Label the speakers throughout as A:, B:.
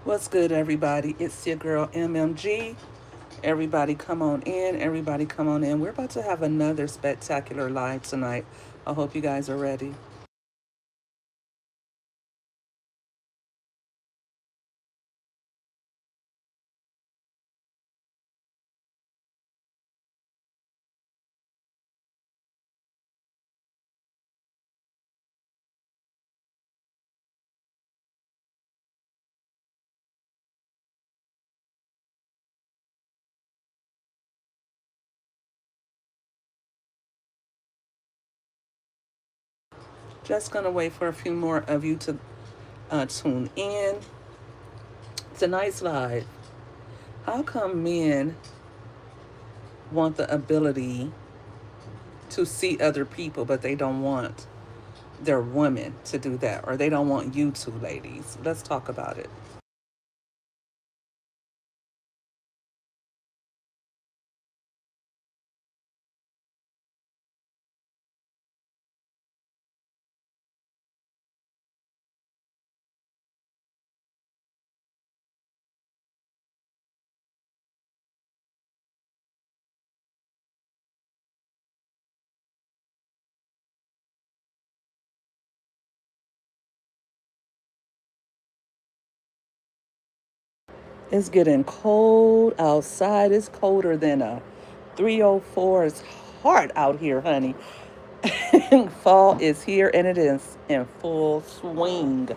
A: What's good, everybody? It's your girl MMG. Everybody, come on in. Everybody, come on in. We're about to have another spectacular live tonight. I hope you guys are ready. Just gonna wait for a few more of you to tune in. Tonight's live. How come men want the ability to see other people, but they don't want their women to do that, or they don't want you to, ladies? Let's talk about it. It's getting cold outside. It's colder than a 304. It's hard out here, honey. Fall is here and it is in full swing.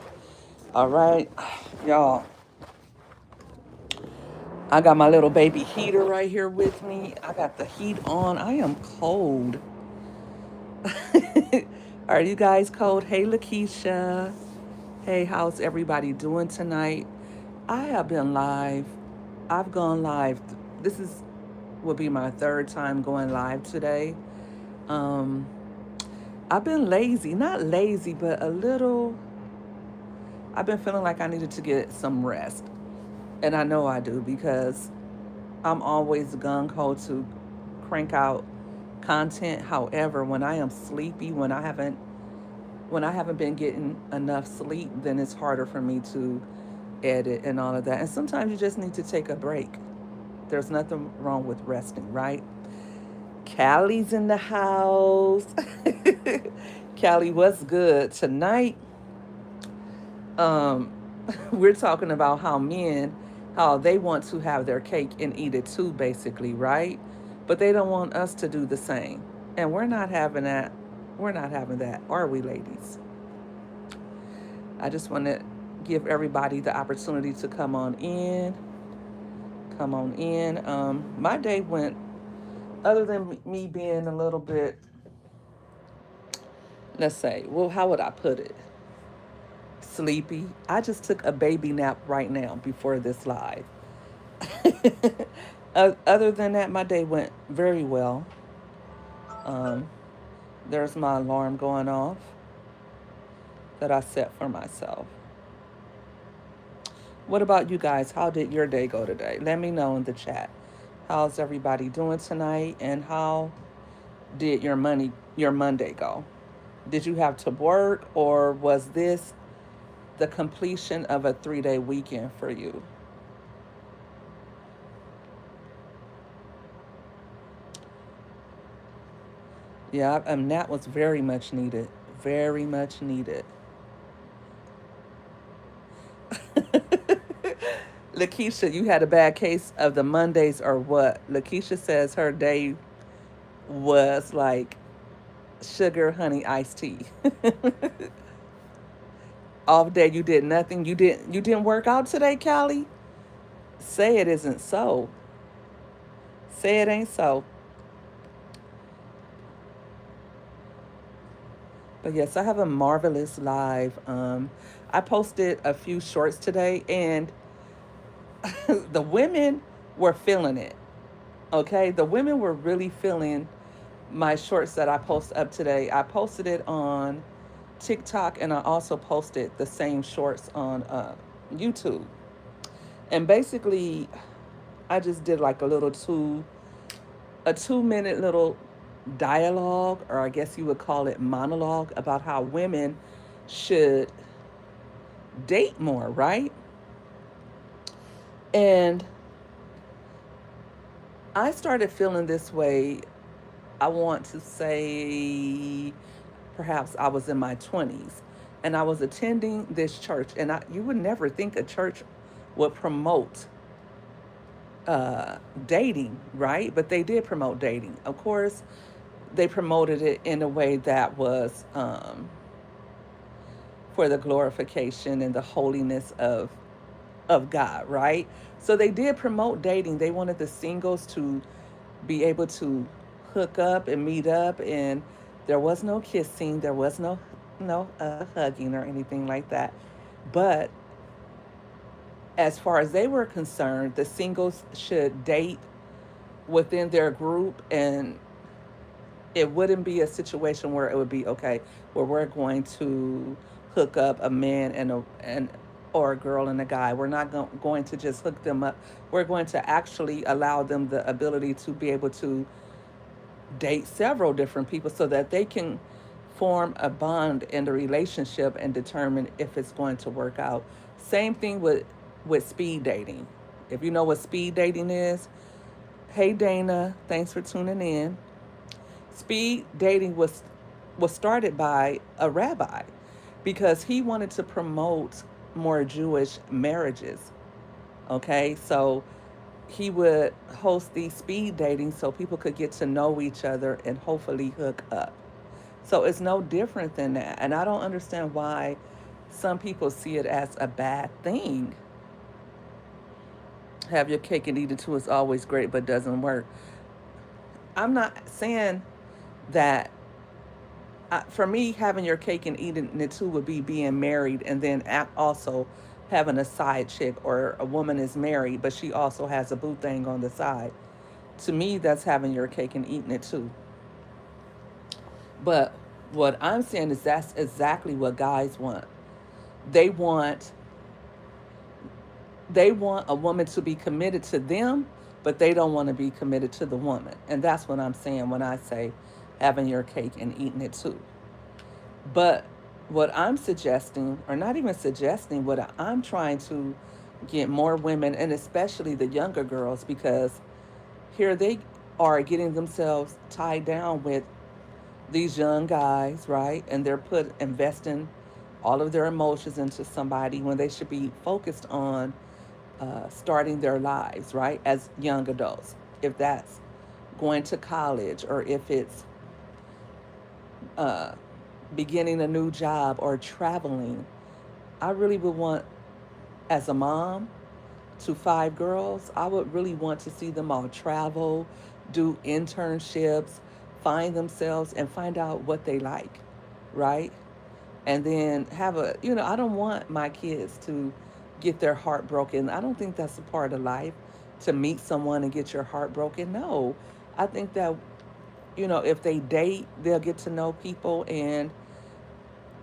A: All right, y'all. I got my little baby heater right here with me. I got the heat on. I am cold. Are you guys cold? Hey, Lakeisha. Hey, how's everybody doing tonight? I have been live. I've gone live. This is will be my third time going live today. Um, I've been lazy, not lazy, but a little. I've been feeling like I needed to get some rest, and I know I do because I'm always gung ho to crank out content. However, when I am sleepy, when I haven't been getting enough sleep, then it's harder for me to edit and all of that. And sometimes you just need to take a break. There's nothing wrong with resting, right? Callie's in the house. Callie, what's good? Tonight, um, we're talking about how they want to have their cake and eat it too, basically, right? But they don't want us to do the same. And we're not having that. We're not having that, are we, ladies? I just want to give everybody the opportunity to come on in. Come on in. My day went, other than me being a little bit, let's say, well, how would I put it? Sleepy. I just took a baby nap right now before this live. Other than that, my day went very well. Um, there's my alarm going off that I set for myself. What about you guys? How did your day go today? Let me know in the chat. How's everybody doing tonight? And how did your Monday go? Did you have to work, or was this the completion of a 3-day weekend for you? Yeah, that was very much needed. Very much needed. Lakeisha, you had a bad case of the Mondays or what? Lakeisha says her day was like sugar, honey, iced tea. Off day, you did nothing. You didn't work out today, Callie? Say it isn't so. Say it ain't so. But yes, I have a marvelous live. I posted a few shorts today, and the women were feeling it. Okay, the women were really feeling my shorts that I posted up today. I posted it on TikTok, and I also posted the same shorts on YouTube. And basically, I just did like a 2 minute little dialogue, or I guess you would call it monologue, about how women should date more, right? And I started feeling this way, I want to say perhaps I was in my 20s, and I was attending this church. And you would never think a church would promote uh, dating, right? But they did promote dating. Of course, they promoted it in a way that was for the glorification and the holiness of God, right? So they did promote dating. They wanted the singles to be able to hook up and meet up, and there was no kissing, there was no hugging or anything like that. But as far as they were concerned, the singles should date within their group, and it wouldn't be a situation where it would be okay, where we're going to hook up a man and or a girl and a guy. We're not going to just hook them up. We're going to actually allow them the ability to be able to date several different people so that they can form a bond in the relationship and determine if it's going to work out. Same thing with speed dating. If you know what speed dating is, hey Dana, thanks for tuning in. Speed dating was started by a rabbi because he wanted to promote more Jewish marriages. Okay, so he would host these speed dating so people could get to know each other and hopefully hook up. So it's no different than that. And I don't understand why some people see it as a bad thing. Have your cake and eat it too is always great, but doesn't work. I'm not saying that for me, having your cake and eating it too would be being married and then also having a side chick, or a woman is married, but she also has a boo thing on the side. To me, that's having your cake and eating it too. But what I'm saying is that's exactly what guys want. They want they want a woman to be committed to them, but they don't want to be committed to the woman. And that's what I'm saying when I say having your cake and eating it too. But what I'm suggesting, or not even suggesting, what I'm trying to get more women, and especially the younger girls, because here they are getting themselves tied down with these young guys, right? And they're investing all of their emotions into somebody when they should be focused on starting their lives, right? As young adults. If that's going to college, or if it's uh, beginning a new job or traveling, I really would want, as a mom to 5 girls, I would really want to see them all travel, do internships, find themselves, and find out what they like, right? And then I don't want my kids to get their heart broken. I don't think that's a part of life, to meet someone and get your heart broken. No, I think that, if they date, they'll get to know people, and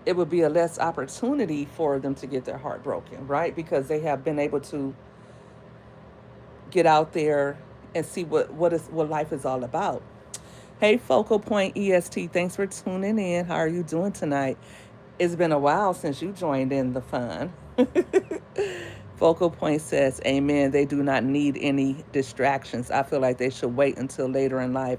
A: it would be a less opportunity for them to get their heart broken, right? Because they have been able to get out there and see what life is all about. Hey, Focal Point EST, thanks for tuning in. How are you doing tonight? It's been a while since you joined in the fun. Focal Point says, Amen. They do not need any distractions. I feel like they should wait until later in life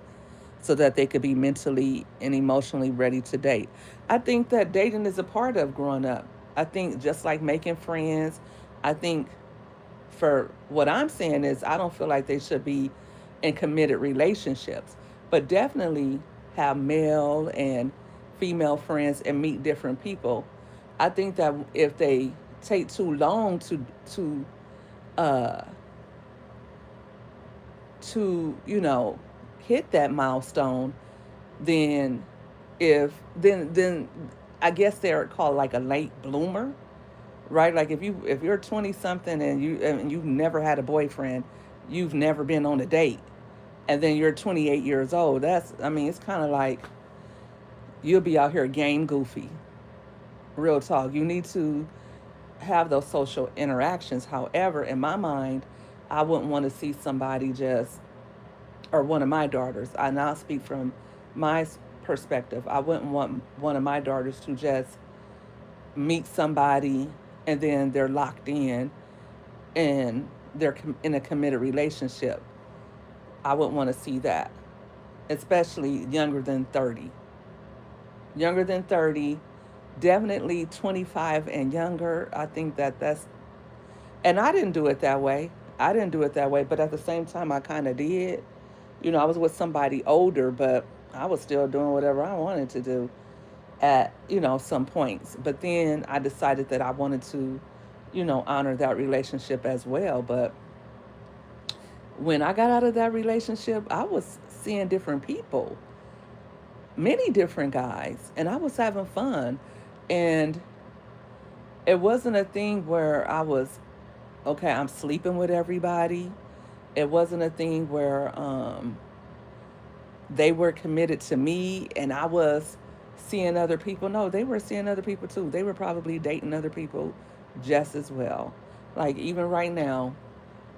A: so that they could be mentally and emotionally ready to date. I think that dating is a part of growing up. I think just like making friends, I think for what I'm saying is I don't feel like they should be in committed relationships, but definitely have male and female friends and meet different people. I think that if they take too long uh to hit that milestone, then then I guess they're called like a late bloomer, right? Like if you're 20 something and you've never had a boyfriend, you've never been on a date, and then you're 28 years old. It's kind of like you'll be out here game goofy. Real talk. You need to have those social interactions. However, in my mind, I wouldn't want to see somebody just, or one of my daughters, I now speak from my perspective. I wouldn't want one of my daughters to just meet somebody and then they're locked in, and they're in a committed relationship. I wouldn't want to see that, especially younger than 30. Younger than 30, definitely 25 and younger. I think that and I didn't do it that way. I didn't do it that way, but at the same time, I kind of did. I was with somebody older, but I was still doing whatever I wanted to do at, some points. But then I decided that I wanted to, honor that relationship as well. But when I got out of that relationship, I was seeing different people, many different guys, and I was having fun. And it wasn't a thing where I was, okay, I'm sleeping with everybody. It wasn't a thing where they were committed to me and I was seeing other people. No, they were seeing other people too. They were probably dating other people just as well. Like, even right now,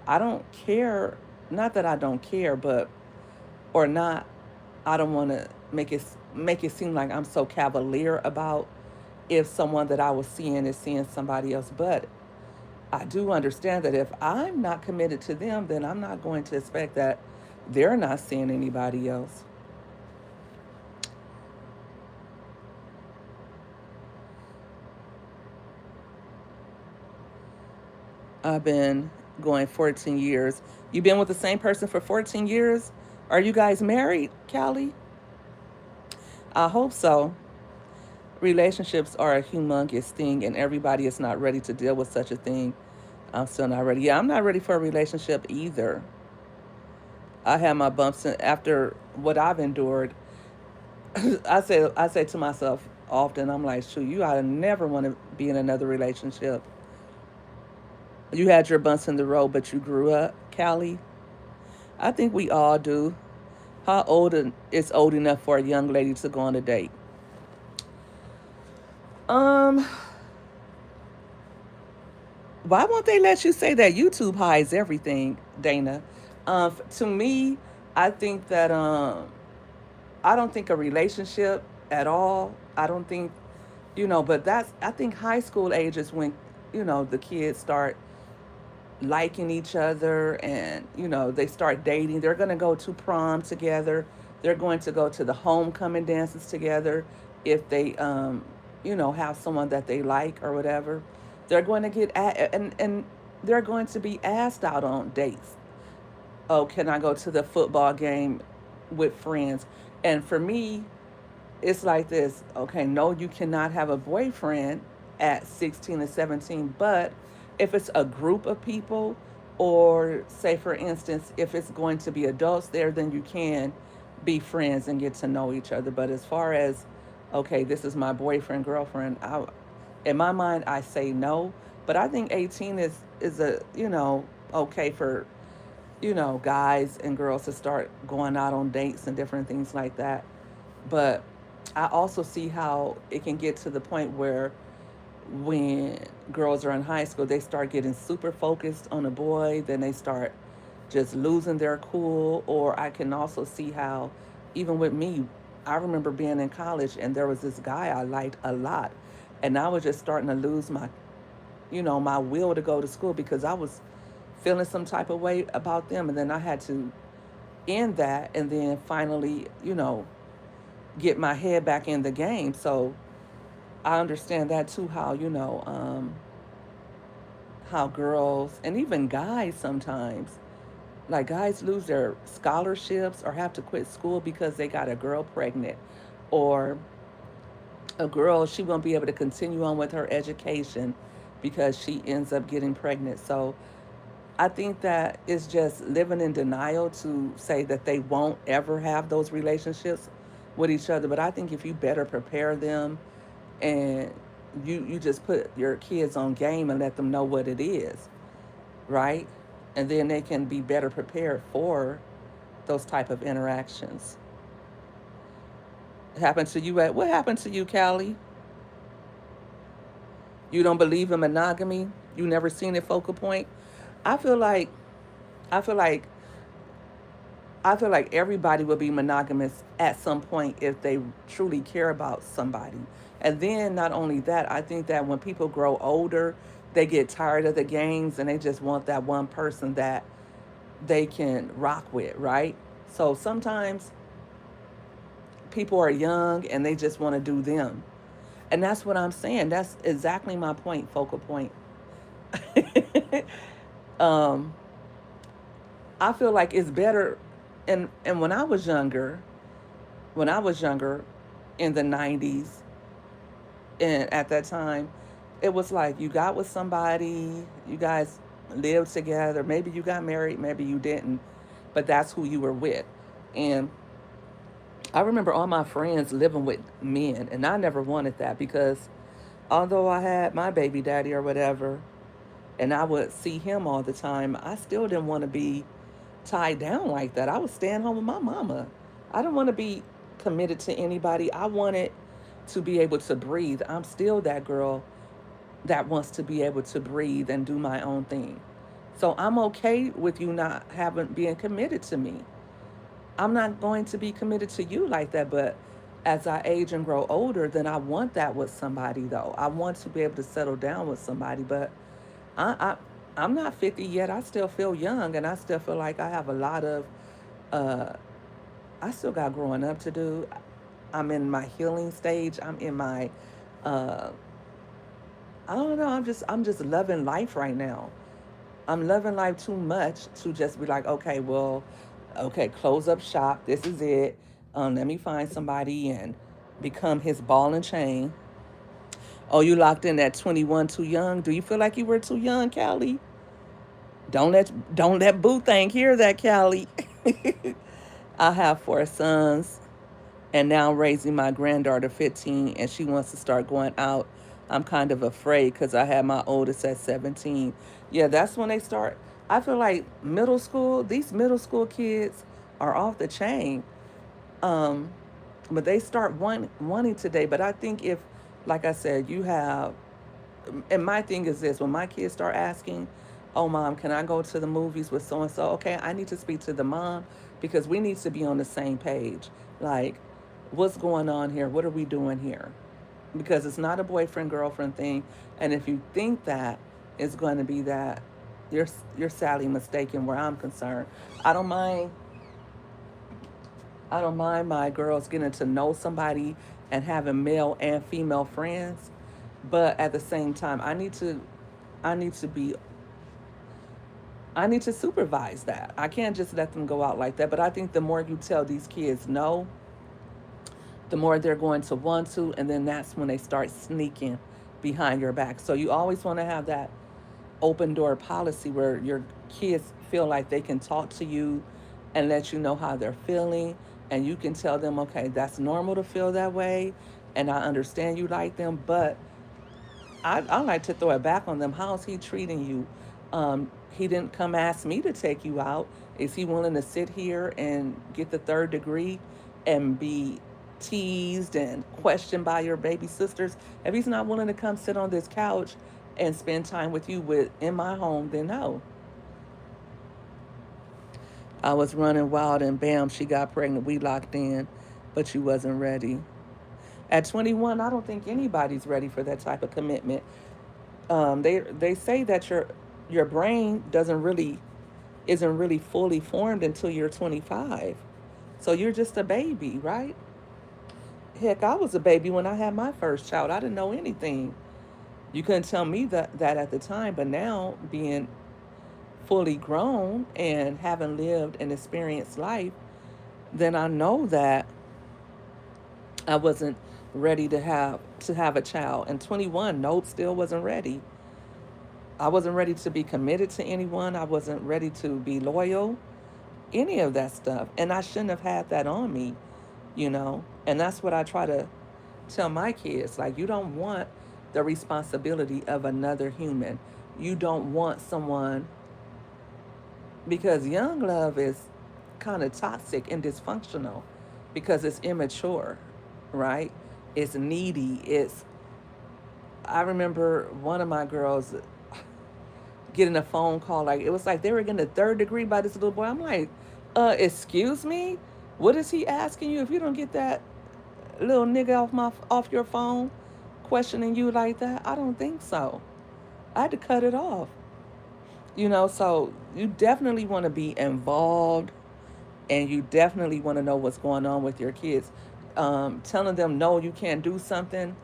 A: I don't care. Not that I don't care, but or not. I don't want to make it seem like I'm so cavalier about if someone that I was seeing is seeing somebody else. But I do understand that if I'm not committed to them, then I'm not going to expect that they're not seeing anybody else. I've been going 14 years. You've been with the same person for 14 years? Are you guys married, Callie? I hope so. Relationships are a humongous thing, and everybody is not ready to deal with such a thing. I'm still not ready. Yeah, I'm not ready for a relationship either. I had my bumps after what I've endured. I say to myself often, I'm like, shoot, you ought to never want to be in another relationship. You had your bumps in the road, but you grew up, Callie. I think we all do. How old is old enough for a young lady to go on a date? Um, why won't they let you say that? YouTube hides everything, Dana. To me, I think that I don't think a relationship at all. I don't think, but I think high school age is when, the kids start liking each other and, they start dating. They're going to go to prom together. They're going to go to the homecoming dances together if they, have someone that they like or whatever. They're going to and they're going to be asked out on dates. Oh, can I go to the football game with friends? And for me, it's like this. Okay, no, you cannot have a boyfriend at 16 and 17, but if it's a group of people, or say for instance, if it's going to be adults there, then you can be friends and get to know each other. But as far as, okay, this is my boyfriend, girlfriend, in my mind, I say no. But I think 18 is a, okay for, guys and girls to start going out on dates and different things like that. But I also see how it can get to the point where when girls are in high school, they start getting super focused on a boy, then they start just losing their cool. Or I can also see how, even with me, I remember being in college and there was this guy I liked a lot. And I was just starting to lose my will to go to school because I was feeling some type of way about them. And then I had to end that and then finally, get my head back in the game. So I understand that too, how girls and even guys sometimes, like guys lose their scholarships or have to quit school because they got a girl pregnant, or a girl, she won't be able to continue on with her education because she ends up getting pregnant. So I think that it's just living in denial to say that they won't ever have those relationships with each other. But I think if you better prepare them and you just put your kids on game and let them know what it is, right? And then they can be better prepared for those type of interactions. Happened to you at what happened to you, Callie? You don't believe in monogamy? You never seen it focal point? I feel like I feel like I feel like everybody will be monogamous at some point if they truly care about somebody. And then not only that, I think that when people grow older, they get tired of the games and they just want that one person that they can rock with, right? So sometimes people are young and they just want to do them. And that's what I'm saying. That's exactly my point, focal point. um, I feel like it's better. And when I was younger in the 90s, and at that time, it was like you got with somebody, you guys lived together, maybe you got married, maybe you didn't, but that's who you were with. And I remember all my friends living with men, and I never wanted that because although I had my baby daddy or whatever, and I would see him all the time, I still didn't want to be tied down like that. I was staying home with my mama. I didn't want to be committed to anybody. I wanted to be able to breathe. I'm still that girl that wants to be able to breathe and do my own thing. So I'm okay with you not having being committed to me. I'm not going to be committed to you like that, but as I age and grow older, then I want that with somebody though. I want to be able to settle down with somebody, but I I'm not 50 yet. I still feel young and I still feel like I have a lot of uh I still got growing up to do. I'm in my healing stage. I'm in my uh I don't know, I'm just loving life right now. I'm loving life too much to just be like, okay, well, okay, close up shop. This is it. Let me find somebody and become his ball and chain. Oh, you locked in at 21 too young? Do you feel like you were too young, Callie? Don't let Boo Thing hear that, Callie. I have four sons, and now I'm raising my granddaughter 15, and she wants to start going out. I'm kind of afraid because I had my oldest at 17. Yeah, that's when they start. I feel like middle school, these middle school kids are off the chain. Um, but they start wanting today. But I think if, like I said, you have, and my thing is this: when my kids start asking, "Oh, mom, can I go to the movies with so and so?" Okay, I need to speak to the mom because we need to be on the same page. Like, what's going on here? What are we doing here? Because it's not a boyfriend girlfriend thing, and if you think that it's going to be that, you're you're sadly mistaken. Where I'm concerned, I don't mind I don't mind my girls getting to know somebody and having male and female friends, but at the same time, I need to be I need to supervise that. I can't just let them go out like that. But I think the more you tell these kids no, the more they're going to want to, and then that's when they start sneaking behind your back. So you always want to have that open door policy where your kids feel like they can talk to you and let you know how they're feeling, and you can tell them, okay, that's normal to feel that way, and I understand you like them, but I like to throw it back on them. How's he treating you? He didn't come ask me to take you out. Is he willing to sit here and get the third degree and be teased and questioned by your baby sisters? If he's not willing to come sit on this couch and spend time with you with in my home, then no. I was running wild and bam, she got pregnant. We locked in, but she wasn't ready. At 21, I don't think anybody's ready for that type of commitment. They say that your brain doesn't really isn't really fully formed until you're 25. So you're just a baby, right? Heck, I was a baby when I had my first child. I didn't know anything. You couldn't tell me that at the time, but now being fully grown and having lived and experienced life, then I know that I wasn't ready to have a child. And 21, nope, still wasn't ready. I wasn't ready to be committed to anyone. I wasn't ready to be loyal, any of that stuff. And I shouldn't have had that on me, you know? And that's what I try to tell my kids. Like, you don't want the responsibility of another human. You don't want someone, because young love is kind of toxic and dysfunctional because it's immature, right? It's needy. I remember one of my girls getting a phone call, like it was like they were getting a third degree by this little boy. I'm like, excuse me, what is he asking you? If you don't get that little nigga off your phone, questioning you like that, I don't think so. I had to cut it off. So you definitely want to be involved, and you definitely want to know what's going on with your kids. Telling them no, you can't do something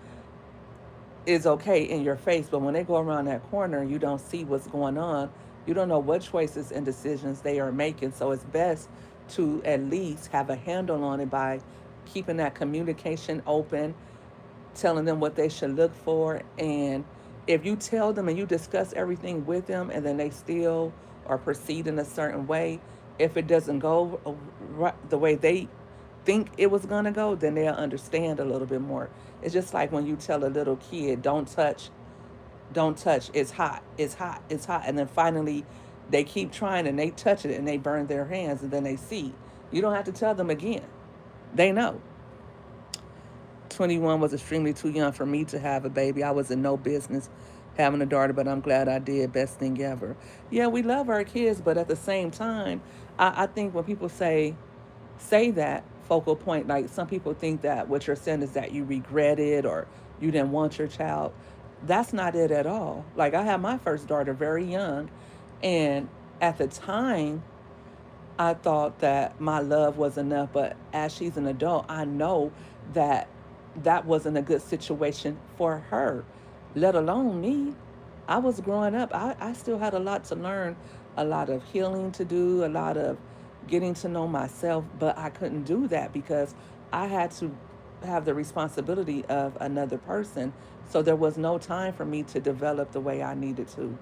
A: is okay in your face, but when they go around that corner and you don't see what's going on, you don't know what choices and decisions they are making. So it's best to at least have a handle on it by keeping that communication open, telling them what they should look for. And if you tell them and you discuss everything with them and then they still or proceed in a certain way, if it doesn't go the way they think it was going to go, then they'll understand a little bit more. It's just like when you tell a little kid, don't touch, it's hot, it's hot, it's hot. And then finally they keep trying and they touch it and they burn their hands and then they see. You don't have to tell them again. They know. 21 was extremely too young for me to have a baby. I was in no business having a daughter, but I'm glad I did. Best thing ever. Yeah, we love our kids, but at the same time, I think when people say that focal point, like some people think that what you're saying is that you regret it or you didn't want your child. That's not it at all. Like I had my first daughter very young, and at the time I thought that my love was enough, but as she's an adult, I know that that wasn't a good situation for her, let alone me. I was growing up. I still had a lot to learn, a lot of healing to do, a lot of getting to know myself, but I couldn't do that because I had to have the responsibility of another person. So there was no time for me to develop the way I needed to.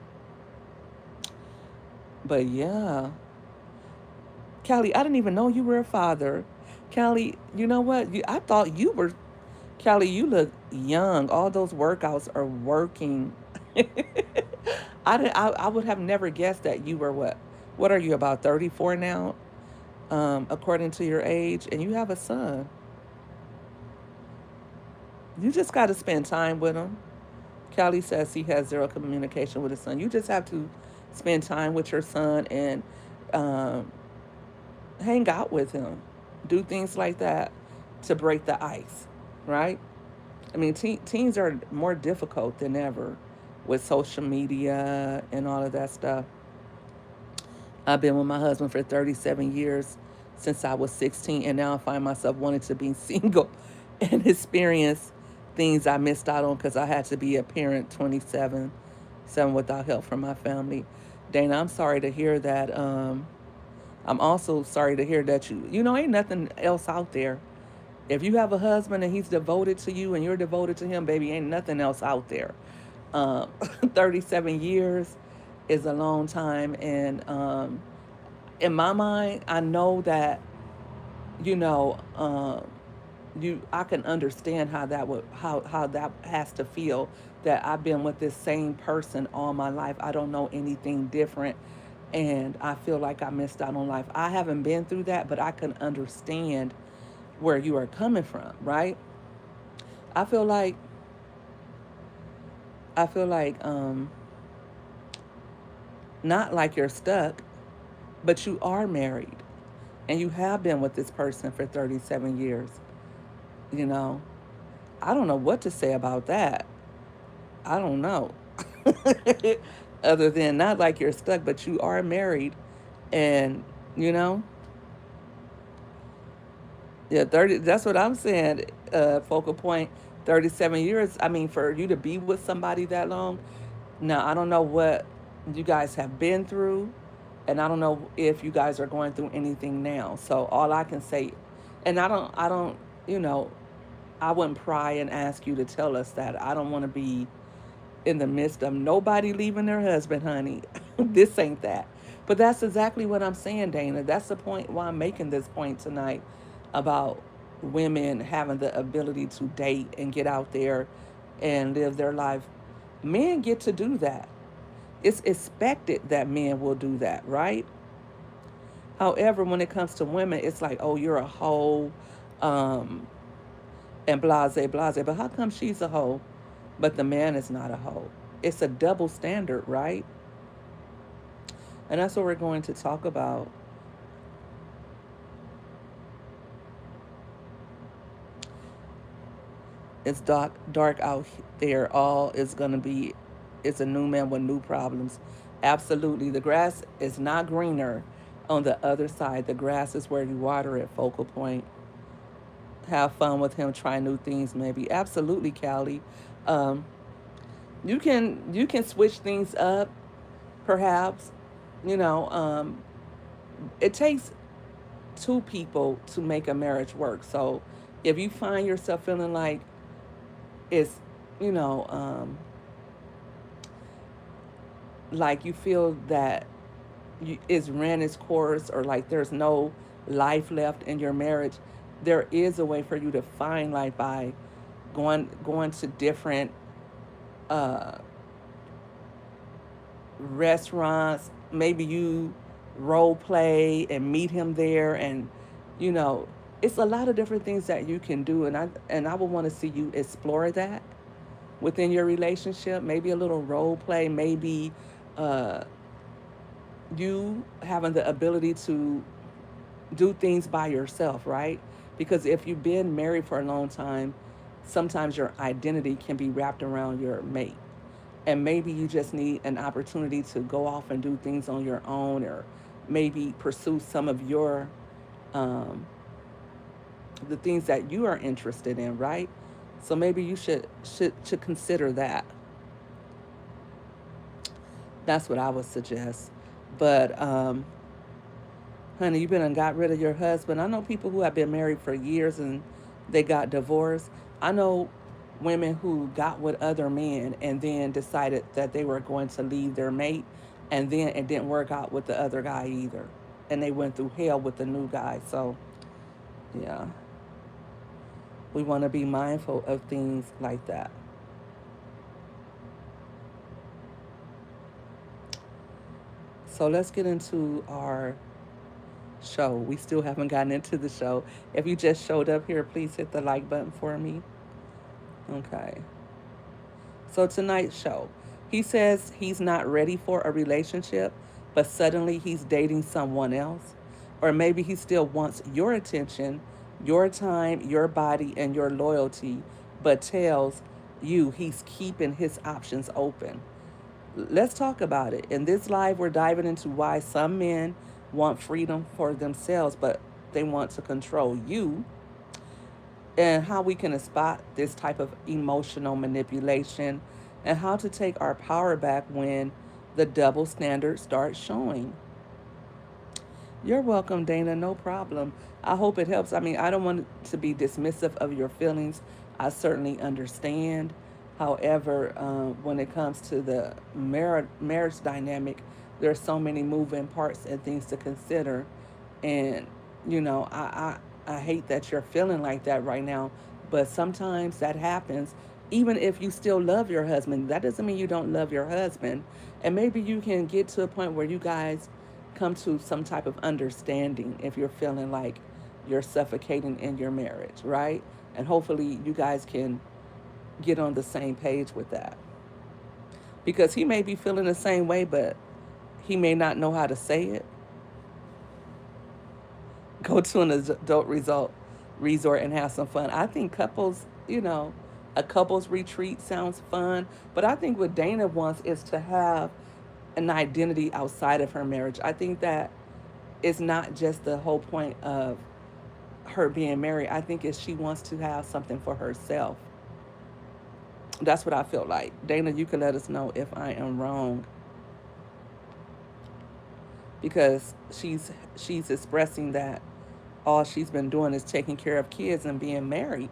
A: But yeah, Callie, I didn't even know you were a father. Callie, you know what? I thought you were. Callie, you look young. All those workouts are working. I would have never guessed that you were what? What are you, about 34 now? According to your age, and you have a son. You just got to spend time with him. Callie says he has zero communication with his son. You just have to spend time with your son and um, hang out with him. Do things like that to break the ice, right? I mean, teens are more difficult than ever with social media and all of that stuff. I've been with my husband for 37 years since I was 16, and now I find myself wanting to be single and experience things I missed out on because I had to be a parent 27, 7 without help from my family. Dana, I'm sorry to hear that. I'm also sorry to hear that ain't nothing else out there. If you have a husband and he's devoted to you and you're devoted to him, baby, ain't nothing else out there. Um, 37 years is a long time. And in my mind, I know that, you know, I can understand how that has to feel, that I've been with this same person all my life. I don't know anything different, and I feel like I missed out on life. I haven't been through that, but I can understand where you are coming from, right? I feel like I feel like not like you're stuck, but you are married and you have been with this person for 37 years, you know. I don't know what to say about that. I don't know. Other than not like you're stuck, but you are married and, you know, yeah, 30, that's what I'm saying. Focal point, 37 years. I mean, for you to be with somebody that long, now I don't know what you guys have been through, and I don't know if you guys are going through anything now. So all I can say, and I don't, you know, I wouldn't pry and ask you to tell us that. I don't want to be in the midst of nobody leaving their husband, honey. This ain't that. But that's exactly what I'm saying, Dana. That's the point why I'm making this point tonight about women having the ability to date and get out there and live their life. Men get to do that. It's expected that men will do that, right? However, when it comes to women, it's like, oh, you're a hoe, um, and blase, blase. But how come she's a hoe, but the man is not a hoe? It's a double standard, right? And that's what we're going to talk about. It's dark out there. All is going to be is a new man with new problems. Absolutely. The grass is not greener on the other side. The grass is where you water it, focal point. Have fun with him, try new things maybe. Absolutely, Callie. Um, you can switch things up, perhaps. You know, it takes two people to make a marriage work. So if you find yourself feeling like it's, you know, like you feel that it's ran its course, or like there's no life left in your marriage, there is a way for you to find life by going to different uh, restaurants. Maybe you role play and meet him there, and you know, it's a lot of different things that you can do, and I would want to see you explore that within your relationship. Maybe a little role play, maybe uh, you having the ability to do things by yourself, right? Because if you've been married for a long time, sometimes your identity can be wrapped around your mate. And maybe you just need an opportunity to go off and do things on your own, or maybe pursue some of your um, the things that you are interested in, right? So maybe you should consider that. That's what I would suggest. But honey, you been and got rid of your husband. I know people who have been married for years and they got divorced. I know women who got with other men and then decided that they were going to leave their mate, and then it didn't work out with the other guy either. And they went through hell with the new guy. So, yeah, we want to be mindful of things like that. So, let's get into our show. We still haven't gotten into the show. If you just showed up here, please hit the like button for me. Okay. So tonight's show, he says he's not ready for a relationship, but suddenly he's dating someone else. Or maybe he still wants your attention, your time, your body, and your loyalty, but tells you he's keeping his options open. Let's talk about it. In this live, we're diving into why some men want freedom for themselves, but they want to control you, and how we can spot this type of emotional manipulation, and how to take our power back when the double standard starts showing. You're welcome, Dana. No problem. I hope it helps. I mean, I don't want to be dismissive of your feelings. I certainly understand. However, when it comes to the marriage dynamic, there's so many moving parts and things to consider. And, you know, I hate that you're feeling like that right now. But sometimes that happens. Even if you still love your husband, that doesn't mean you don't love your husband. And maybe you can get to a point where you guys come to some type of understanding if you're feeling like you're suffocating in your marriage, right? And hopefully you guys can get on the same page with that. Because he may be feeling the same way, but he may not know how to say it. Go to an adult resort and have some fun. I think couples, a couples retreat sounds fun, but I think what Dana wants is to have an identity outside of her marriage. I think that it's not just the whole point of her being married. I think is she wants to have something for herself. That's what I feel like. Dana, you can let us know if I am wrong, because she's expressing that all she's been doing is taking care of kids and being married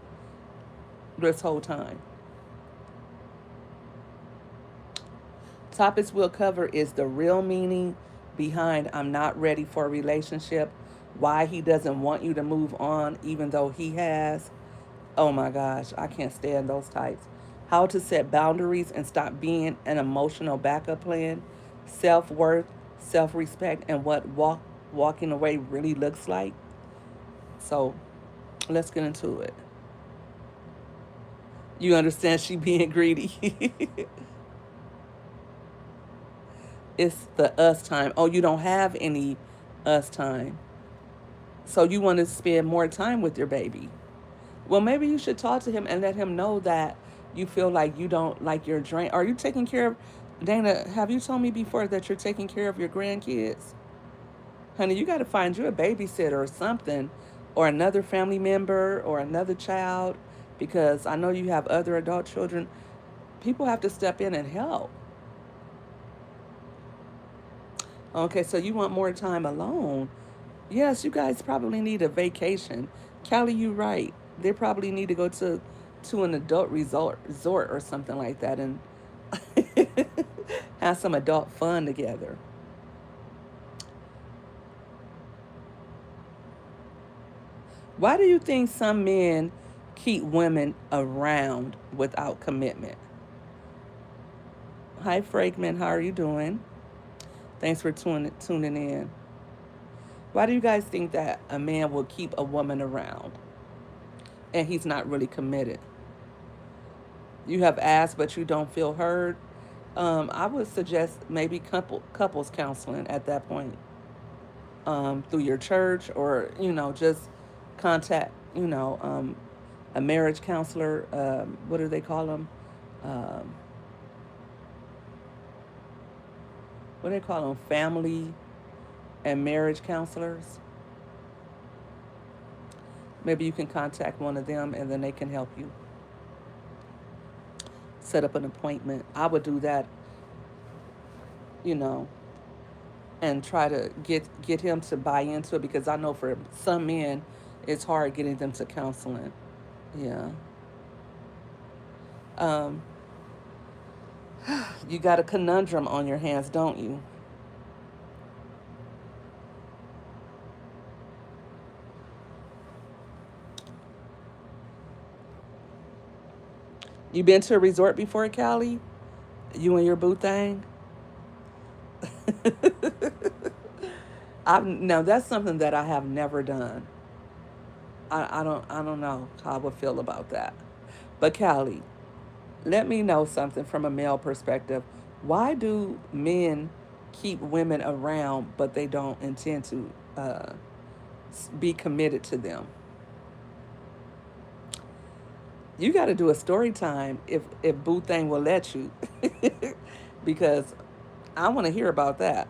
A: this whole time. Topics we'll cover is the real meaning behind I'm not ready for a relationship, why he doesn't want you to move on even though he has. Oh my gosh, I can't stand those types. How to set boundaries and stop being an emotional backup plan, self worth, self respect, and what walking away really looks like. So let's get into it. You understand she being greedy. It's the us time. Oh, you don't have any us time. So you want to spend more time with your baby. Well, maybe you should talk to him and let him know that You feel like you don't like your drain. Are you taking care of, Dana, have you told me before that you're taking care of your grandkids? Honey, you got to find you a babysitter or something, or another family member or another child, because I know you have other adult children. People have to step in and help. Okay, so you want more time alone. Yes, you guys probably need a vacation. Callie, you right. They probably need to go to an adult resort or something like that and have some adult fun together. Why do you think some men keep women around without commitment? Hi, Fragment. How are you doing? Thanks for tuning in. Why do you guys think that a man will keep a woman around and he's not really committed? You have asked, but you don't feel heard. I would suggest maybe couples counseling at that point, through your church, or just contact a marriage counselor. What do they call them? Um, what do they call them? Family and marriage counselors. Maybe you can contact one of them, and then they can help you set up an appointment. I would do that, you know, and try to get him to buy into it, because I know for some men it's hard getting them to counseling. Yeah. Um, you got a conundrum on your hands, don't you? You been to a resort before, Callie? You and your boo thing? I've Now that's something that I have never done. I don't know how I would feel about that. But Callie, let me know something from a male perspective. Why do men keep women around but they don't intend to be committed to them? You got to do a story time if Boo Thing will let you, because I want to hear about that.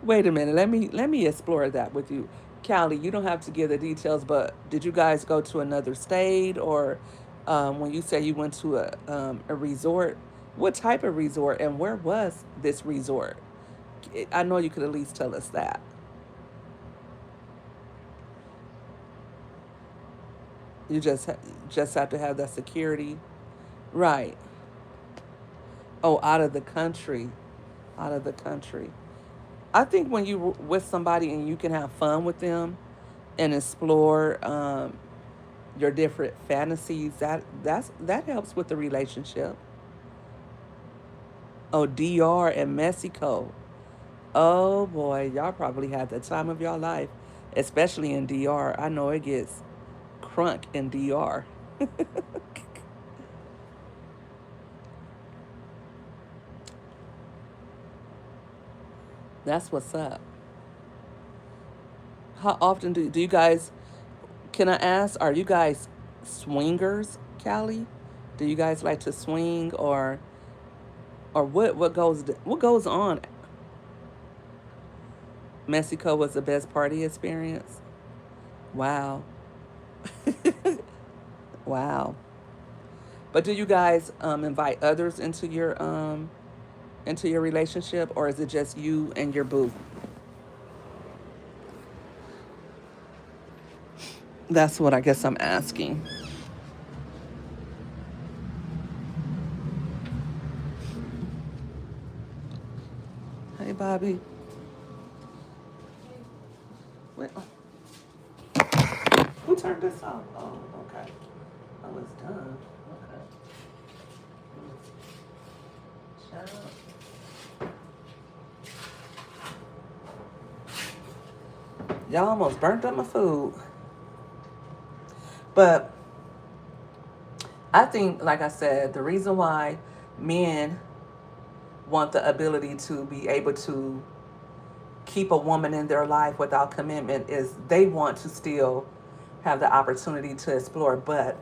A: Wait a minute. Let me explore that with you. Callie, you don't have to give the details, but did you guys go to another state, or when you say you went to a resort, what type of resort and where was this resort? I know you could at least tell us that. You just have to have that security, right? Oh, out of the country, out of the country. I think when you with somebody and you can have fun with them and explore your different fantasies, that helps with the relationship. Oh, DR and Mexico. Oh boy, y'all probably had the time of your life, especially in DR. I know it gets crunk in DR. That's what's up. How often do you guys? Can I ask? Are you guys swingers, Callie? Do you guys like to swing, or what goes on? Mexico was the best party experience. Wow. Wow. But do you guys invite others into your relationship, or is it just you and your boo? That's what I guess I'm asking. Hey, Bobby. Wait, who turned this off? Oh, okay. Oh, it's done. Okay. Shut up. Y'all almost burnt up my food. But I think, like I said, the reason why men want the ability to be able to keep a woman in their life without commitment is they want to still have the opportunity to explore, but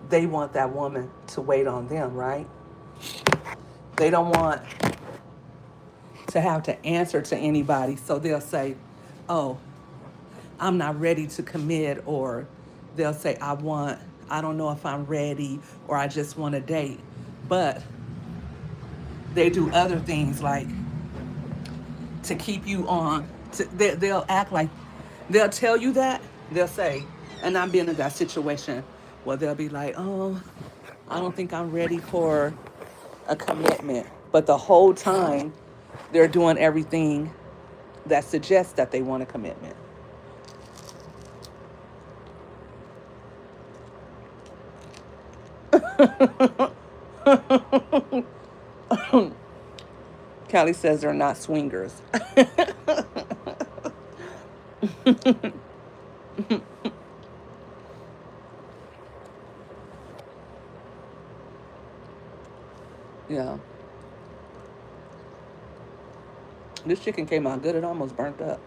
A: they want that woman to wait on them, right? They don't want to have to answer to anybody. So they'll say, oh, I'm not ready to commit, or they'll say, I don't know if I'm ready, or I just want to date. But they do other things like to keep you on. They'll act like, they'll tell you that, they'll say, and I've been in that situation where they'll be like, oh, I don't think I'm ready for a commitment. But the whole time, they're doing everything that suggests that they want a commitment. Callie says they're not swingers. Yeah. This chicken came out good. It almost burnt up.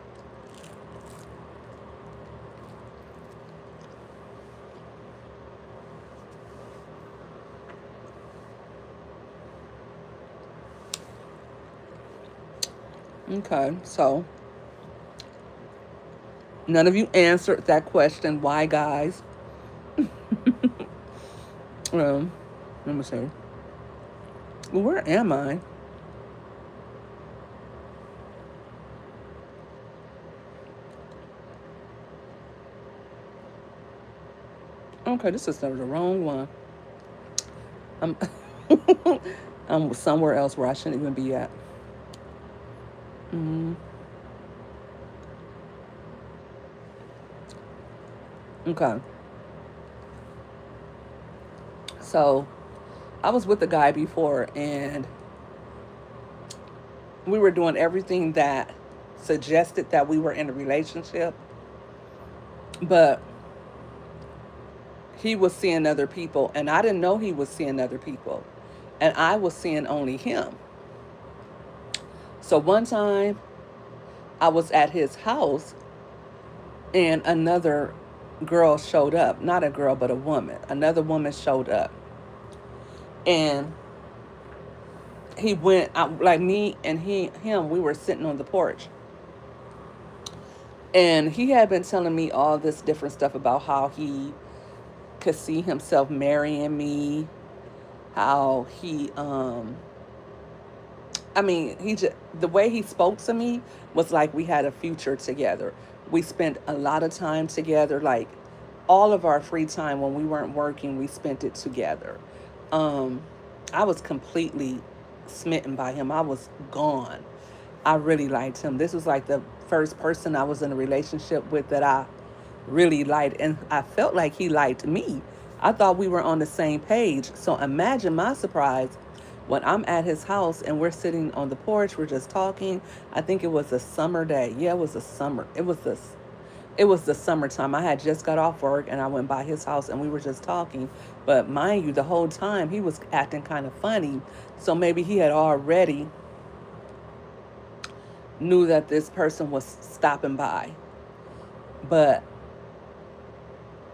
A: Okay, so none of you answered that question. Why, guys? Um, Let me see. Well, where am I? Okay, this is the wrong one. I'm I'm somewhere else where I shouldn't even be at. Mm, okay, so I was with the guy before, and we were doing everything that suggested that we were in a relationship, but he was seeing other people, and I didn't know he was seeing other people, and I was seeing only him. So one time I was at his house, and another girl showed up. Not a girl, but a woman. Another woman showed up. And he went out, like me and him, we were sitting on the porch. And he had been telling me all this different stuff about how he could see himself marrying me, how I mean, he just, the way he spoke to me was like we had a future together. We spent a lot of time together, like all of our free time when we weren't working, we spent it together. Um, I was completely smitten by him. I was gone. I really liked him. This was like the first person I was in a relationship with that I really liked, and I felt like he liked me. I thought we were on the same page. So imagine my surprise when I'm at his house and we're sitting on the porch, we're just talking. I think it was a summer day. Yeah, it was a summer. It was the summertime. I had just got off work and I went by his house and we were just talking. But mind you, the whole time he was acting kind of funny. So maybe he had already knew that this person was stopping by. But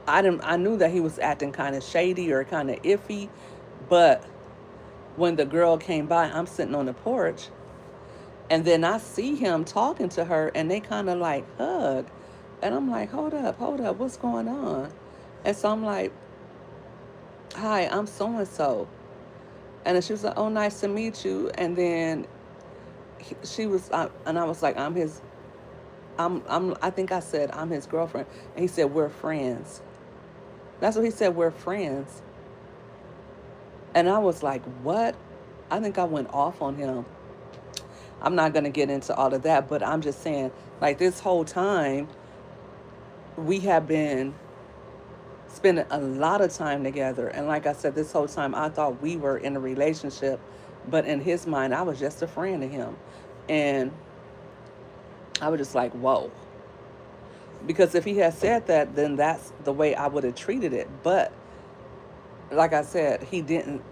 A: I knew that he was acting kind of shady or kind of iffy. But when the girl came by, I'm sitting on the porch, and then I see him talking to her, and they kind of like hug. And I'm like, hold up, what's going on? And so I'm like, hi, I'm so and so. And then she was like, oh, nice to meet you. And then she was, and I was like, I think I said, I'm his girlfriend. And he said, we're friends. That's what he said, we're friends. And I was like, what? I think I went off on him. I'm not going to get into all of that, but I'm just saying, like, this whole time, we have been spending a lot of time together. And like I said, this whole time, I thought we were in a relationship, but in his mind, I was just a friend to him. And I was just like, whoa. Because if he had said that, then that's the way I would have treated it. But like I said, he didn't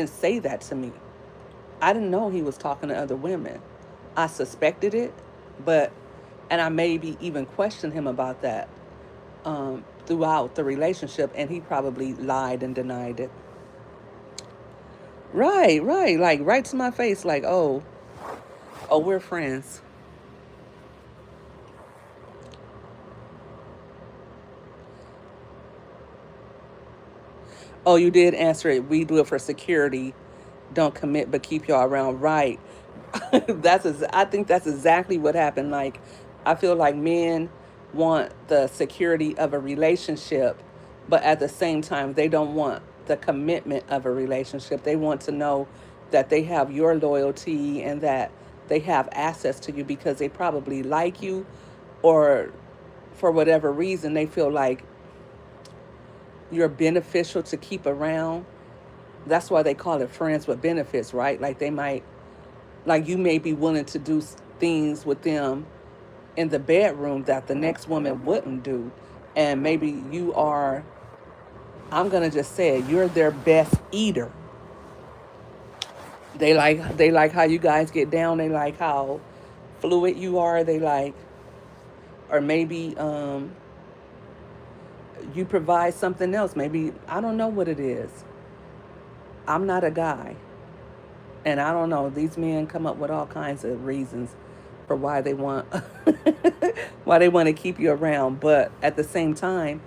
A: say that to me. I didn't know he was talking to other women. I suspected it, but and I maybe even questioned him about that. throughout the relationship, and he probably lied and denied it. Right, right, like right to my face, like, oh, we're friends. Oh, you did answer it. We do it for security. Don't commit, but keep y'all around. Right. I think that's exactly what happened. Like, I feel like men want the security of a relationship, but at the same time, they don't want the commitment of a relationship. They want to know that they have your loyalty and that they have access to you because they probably like you, or for whatever reason, they feel like you're beneficial to keep around. That's why they call it friends with benefits, right? Like, they might, like, you may be willing to do things with them in the bedroom that the next woman wouldn't do. And maybe you are, I'm going to just say it, you're their best eater. They like how you guys get down. They like how fluid you are. They like, or maybe you provide something else. Maybe, I don't know what it is. I'm not a guy. And I don't know, these men come up with all kinds of reasons for why they want why they want to keep you around, but at the same time,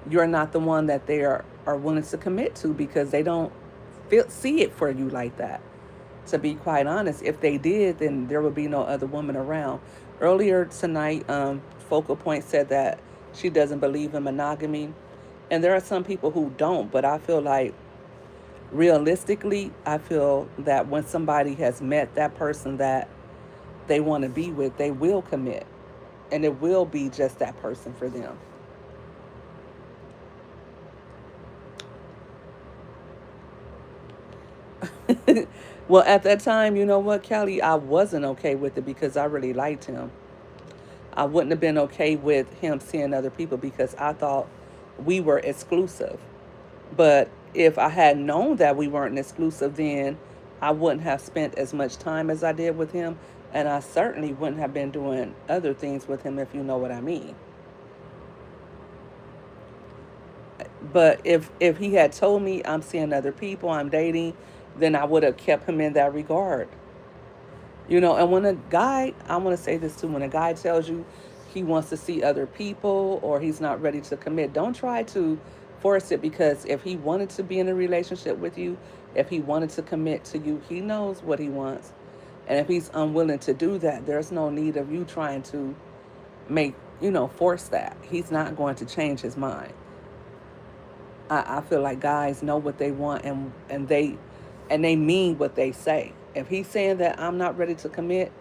A: you're not the one that are willing to commit to because they don't see it for you like that. To be quite honest, if they did, then there would be no other woman around. Earlier tonight, Focal Point said that she doesn't believe in monogamy, and there are some people who don't, but I feel like realistically, I feel that when somebody has met that person that they want to be with, they will commit. And it will be just that person for them. Well, at that time, you know what, Kelly, I wasn't okay with it because I really liked him. I wouldn't have been okay with him seeing other people because I thought we were exclusive. But if I had known that we weren't exclusive, then I wouldn't have spent as much time as I did with him. And I certainly wouldn't have been doing other things with him, if you know what I mean. But if he had told me I'm seeing other people, I'm dating, then I would have kept him in that regard. And when a guy, I want to say this too, when a guy tells you he wants to see other people or he's not ready to commit, don't try to force it, because if he wanted to be in a relationship with you, if he wanted to commit to you, he knows what he wants. And if he's unwilling to do that, there's no need of you trying to make, force that. He's not going to change his mind. I feel like guys know what they want, and they mean what they say. If he's saying that I'm not ready to commit,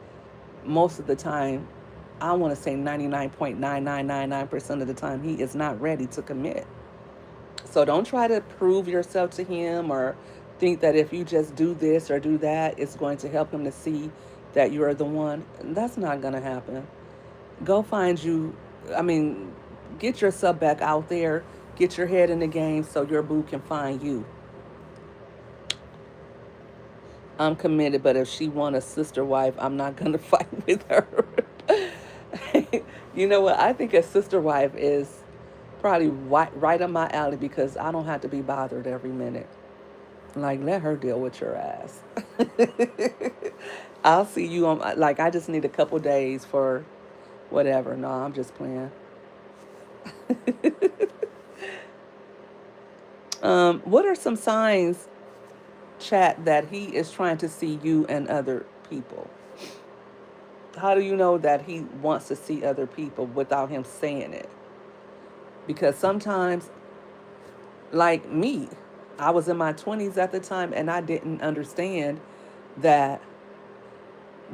A: most of the time, I want to say 99.9999% of the time, he is not ready to commit. So don't try to prove yourself to him or think that if you just do this or do that, it's going to help him to see that you're the one. That's not going to happen. Go find you, I mean, get yourself back out there, get your head in the game so your boo can find you. I'm committed, but if she want a sister wife, I'm not gonna fight with her. You know what? I think a sister wife is probably right up my alley because I don't have to be bothered every minute. Like, let her deal with your ass. I'll see you on, like, I just need a couple days for whatever. No, I'm just playing. What are some signs, chat, that he is trying to see you and other people? How do you know that he wants to see other people without him saying it? Because sometimes, like me, I was in my 20s at the time and I didn't understand that.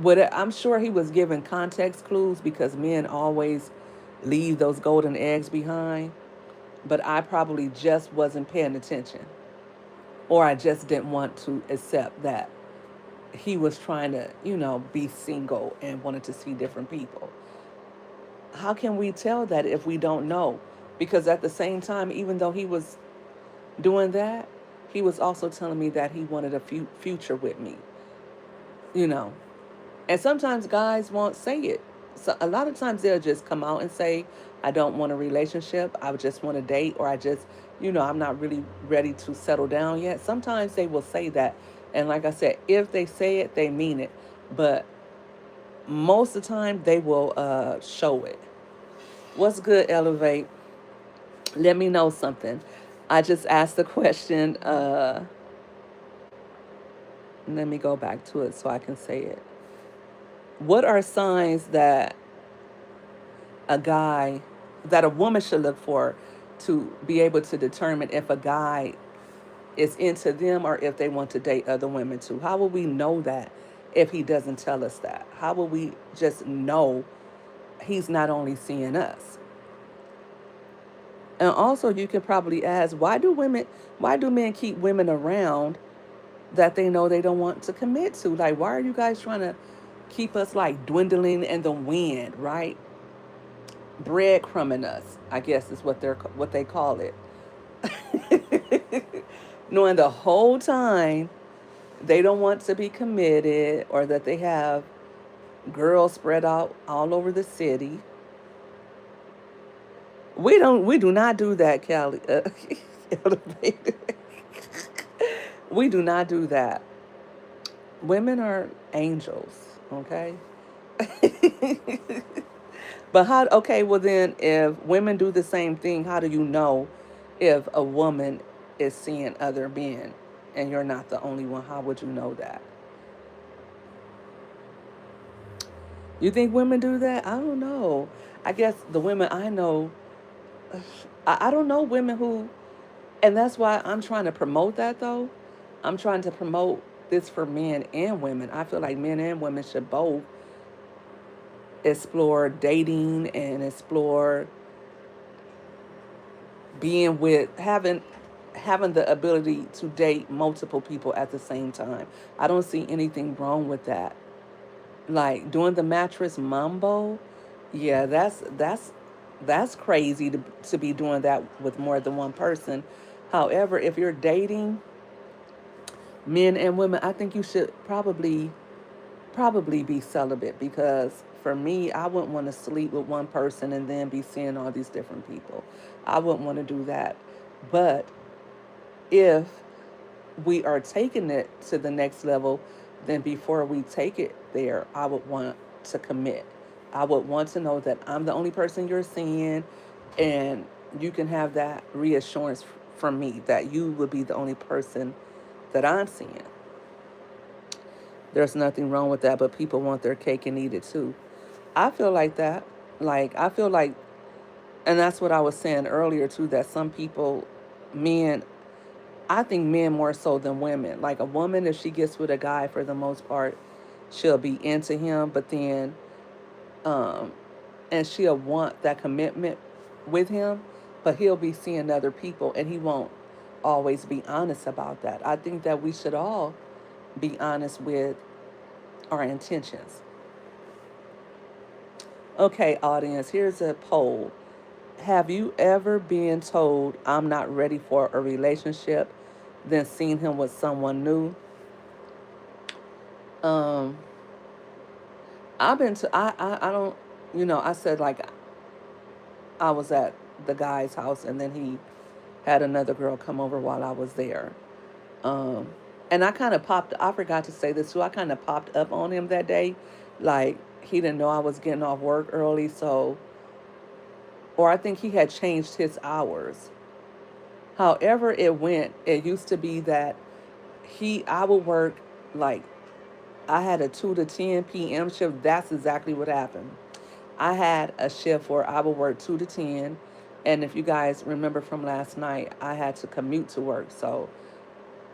A: I'm sure he was giving context clues because men always leave those golden eggs behind, but I probably just wasn't paying attention, or I just didn't want to accept that he was trying to, be single and wanted to see different people. How can we tell that if we don't know? Because at the same time, even though he was doing that, he was also telling me that he wanted a future with me, you know. And sometimes guys won't say it. So a lot of times they'll just come out and say, I don't want a relationship. I just want to date, or I just, I'm not really ready to settle down yet. Sometimes they will say that. And like I said, if they say it, they mean it. But most of the time, they will show it. What's good, Elevate? Let me know something. I just asked the question. Let me go back to it so I can say it. What are signs that a guy, that a woman should look for to be able to determine if a guy is into them or if they want to date other women too? How will we know that if he doesn't tell us that? How will we just know he's not only seeing us? And also, you can probably ask, why do men keep women around that they know they don't want to commit to? Like, why are you guys trying to keep us like dwindling in the wind, right? Breadcrumbing us, I guess is what they call it. Knowing the whole time they don't want to be committed, or that they have girls spread out all over the city. We do not do that, Kelly. We do not do that. Women are angels, okay? But how, okay, well then, if women do the same thing, how do you know if a woman is seeing other men and you're not the only one? How would you know that? You think women do that? I don't know. I guess the women I know, I don't know women who, and that's why I'm trying to promote that though. I'm trying to promote this for men and women. I feel like men and women should both explore dating and explore being with having the ability to date multiple people at the same time. I don't see anything wrong with that. Like doing the mattress mambo, yeah, that's crazy to be doing that with more than one person. However, if you're dating men and women, I think you should probably be celibate, because for me, I wouldn't want to sleep with one person and then be seeing all these different people. I wouldn't want to do that. But if we are taking it to the next level, then before we take it there, I would want to commit. I would want to know that I'm the only person you're seeing, and you can have that reassurance from me that you would be the only person that I'm seeing. There's nothing wrong with that, but people want their cake and eat it too. I feel like that. Like, I feel like, and that's what I was saying earlier too, that some people, men, I think men more so than women. Like a woman, if she gets with a guy, for the most part, she'll be into him, but then, um, and she'll want that commitment with him, but he'll be seeing other people and he won't always be honest about that. I think that we should all be honest with our intentions. Okay, audience, here's a poll. Have you ever been told I'm not ready for a relationship, then seen him with someone new? Um, I've been to I don't, I said like I was at the guy's house and then he had another girl come over while I was there. Um, and I forgot to say this too. I kind of popped up on him that day. Like, he didn't know I was getting off work early. So, or I think he had changed his hours. However, it used to be that I would work like, I had a 2 to 10 p.m. shift. That's exactly what happened. I had a shift where I would work 2 to 10. And if you guys remember from last night, I had to commute to work. So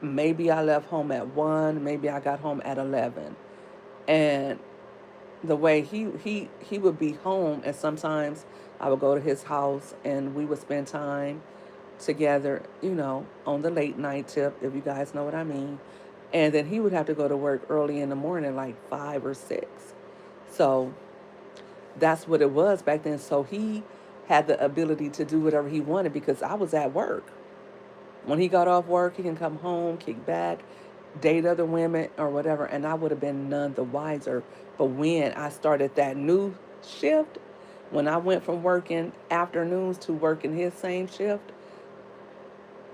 A: maybe I left home at 1, maybe I got home at 11. And the way he would be home, and sometimes I would go to his house and we would spend time together, on the late night tip, if you guys know what I mean. And then he would have to go to work early in the morning, like 5 or 6. So that's what it was back then. So he had the ability to do whatever he wanted because I was at work. When he got off work, he can come home, kick back, date other women or whatever, and I would have been none the wiser. But when I started that new shift, when I went from working afternoons to working his same shift,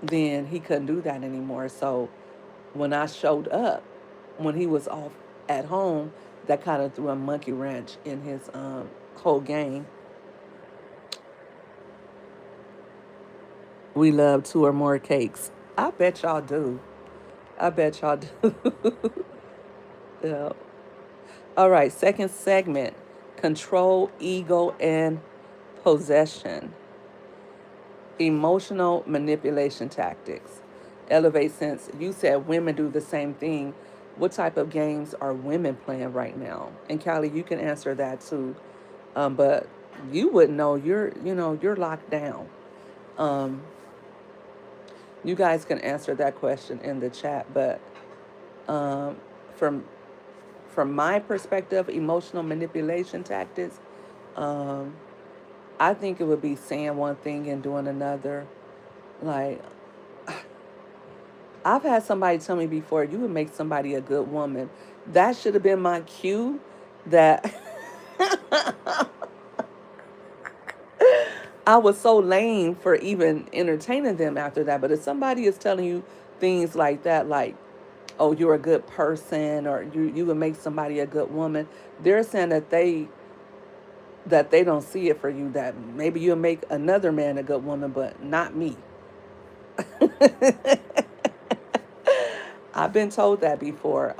A: then he couldn't do that anymore. So when I showed up, when he was off at home, that kind of threw a monkey wrench in his whole game. We love two or more cakes. I bet y'all do. I bet y'all do. Yeah. All right, second segment, control, ego, and possession. Emotional manipulation tactics. Elevate, since you said women do the same thing, what type of games are women playing right now? And Callie, you can answer that too. But you wouldn't know. You're locked down. Um, you guys can answer that question in the chat. But um, from from my perspective, emotional manipulation tactics, um, I think it would be saying one thing and doing another. Like, I've had somebody tell me before, you would make somebody a good woman. That should have been my cue that I was so lame for even entertaining them after that. But if somebody is telling you things like that, like, oh, you're a good person, or you would make somebody a good woman, they're saying that they don't see it for you, that maybe you'll make another man a good woman, but not me. I've been told that before.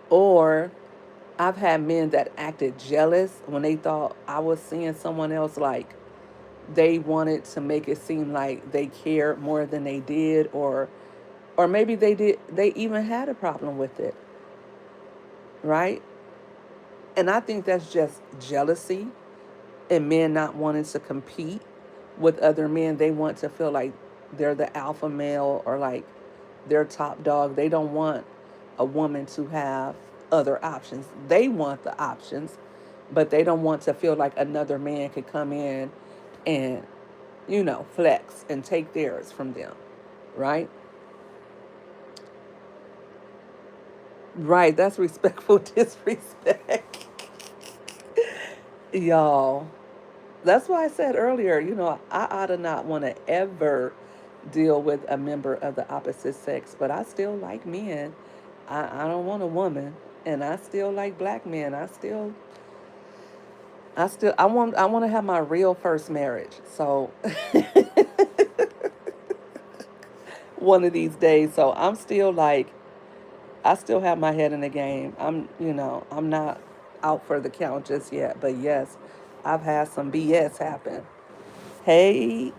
A: Or I've had men that acted jealous when they thought I was seeing someone else, like they wanted to make it seem like they cared more than they did, or maybe they even had a problem with it, right? And I think that's just jealousy and men not wanting to compete with other men. They want to feel like they're the alpha male, or like they're top dog. They don't want a woman to have other options. They want the options, but they don't want to feel like another man could come in and, flex and take theirs from them, right? Right, that's respectful disrespect. Y'all, that's why I said earlier, I ought to not want to ever deal with a member of the opposite sex, but I still like men. I don't want a woman, and I still like black men. I want to have my real first marriage. So one of these days, so I'm still like, I still have my head in the game. I'm not out for the count just yet, but yes, I've had some BS happen. Hey,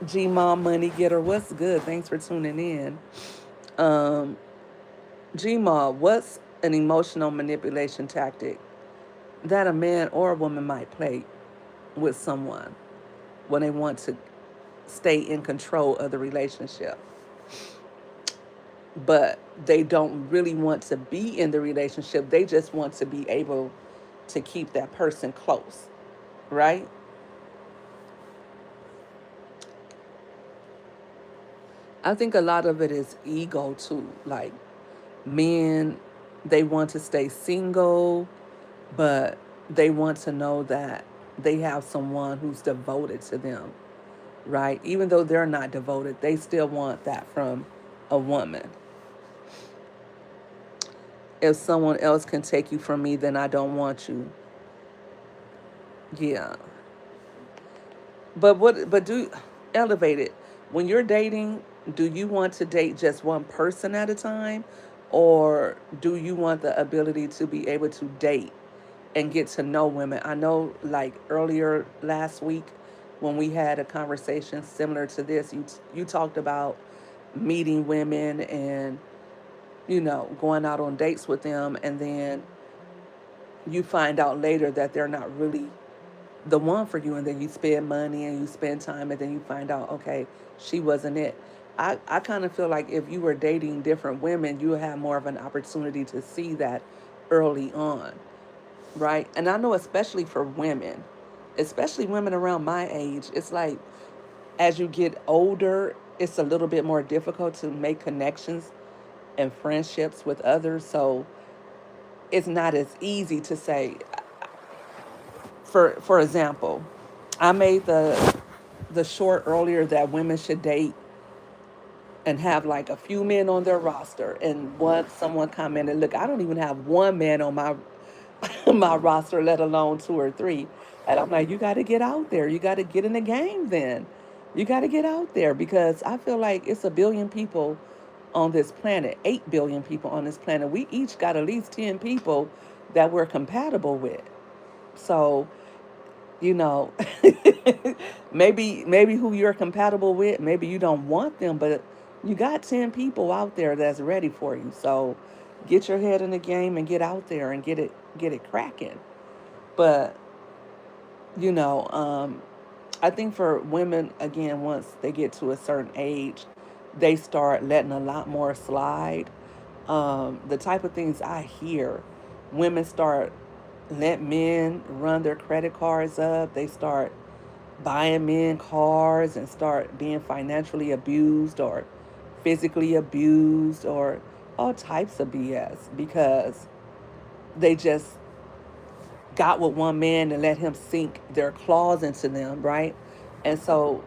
A: G Mom Money Getter, what's good? Thanks for tuning in. Um, G Mom, what's an emotional manipulation tactic that a man or a woman might play with someone when they want to stay in control of the relationship, but they don't really want to be in the relationship? They just want to be able to keep that person close, right? I think a lot of it is ego too. Like, men, they want to stay single, but they want to know that they have someone who's devoted to them, right? Even though they're not devoted, they still want that from a woman. If someone else can take you from me, then I don't want you. Yeah. But do elevate it. When you're dating, do you want to date just one person at a time, or do you want the ability to be able to date and get to know women? I know, like earlier last week when we had a conversation similar to this, you talked about meeting women and going out on dates with them, and then you find out later that they're not really the one for you, and then you spend money and you spend time, and then you find out, okay, she wasn't it. I kind of feel like if you were dating different women, you would have more of an opportunity to see that early on, right? And I know, especially for women, especially women around my age, it's like as you get older, it's a little bit more difficult to make connections and friendships with others. So it's not as easy to say, for example, I made the short earlier that women should date and have like a few men on their roster. And once someone commented, look, I don't even have one man on my my roster, let alone two or three. And I'm like, you got to get out there. You got to get in the game then. You got to get out there because I feel like it's a billion people on this planet, 8 billion people on this planet. We each got at least 10 people that we're compatible with. So, you know, maybe who you're compatible with, maybe you don't want them, but you got 10 people out there that's ready for you. So, get your head in the game and get out there and get it cracking. But you know, I think for women, again, once they get to a certain age, they start letting a lot more slide. The type of things I hear, women start let men run their credit cards up. They start buying men cars and start being financially abused or physically abused or all types of BS because they just got with one man and let him sink their claws into them, right? And so,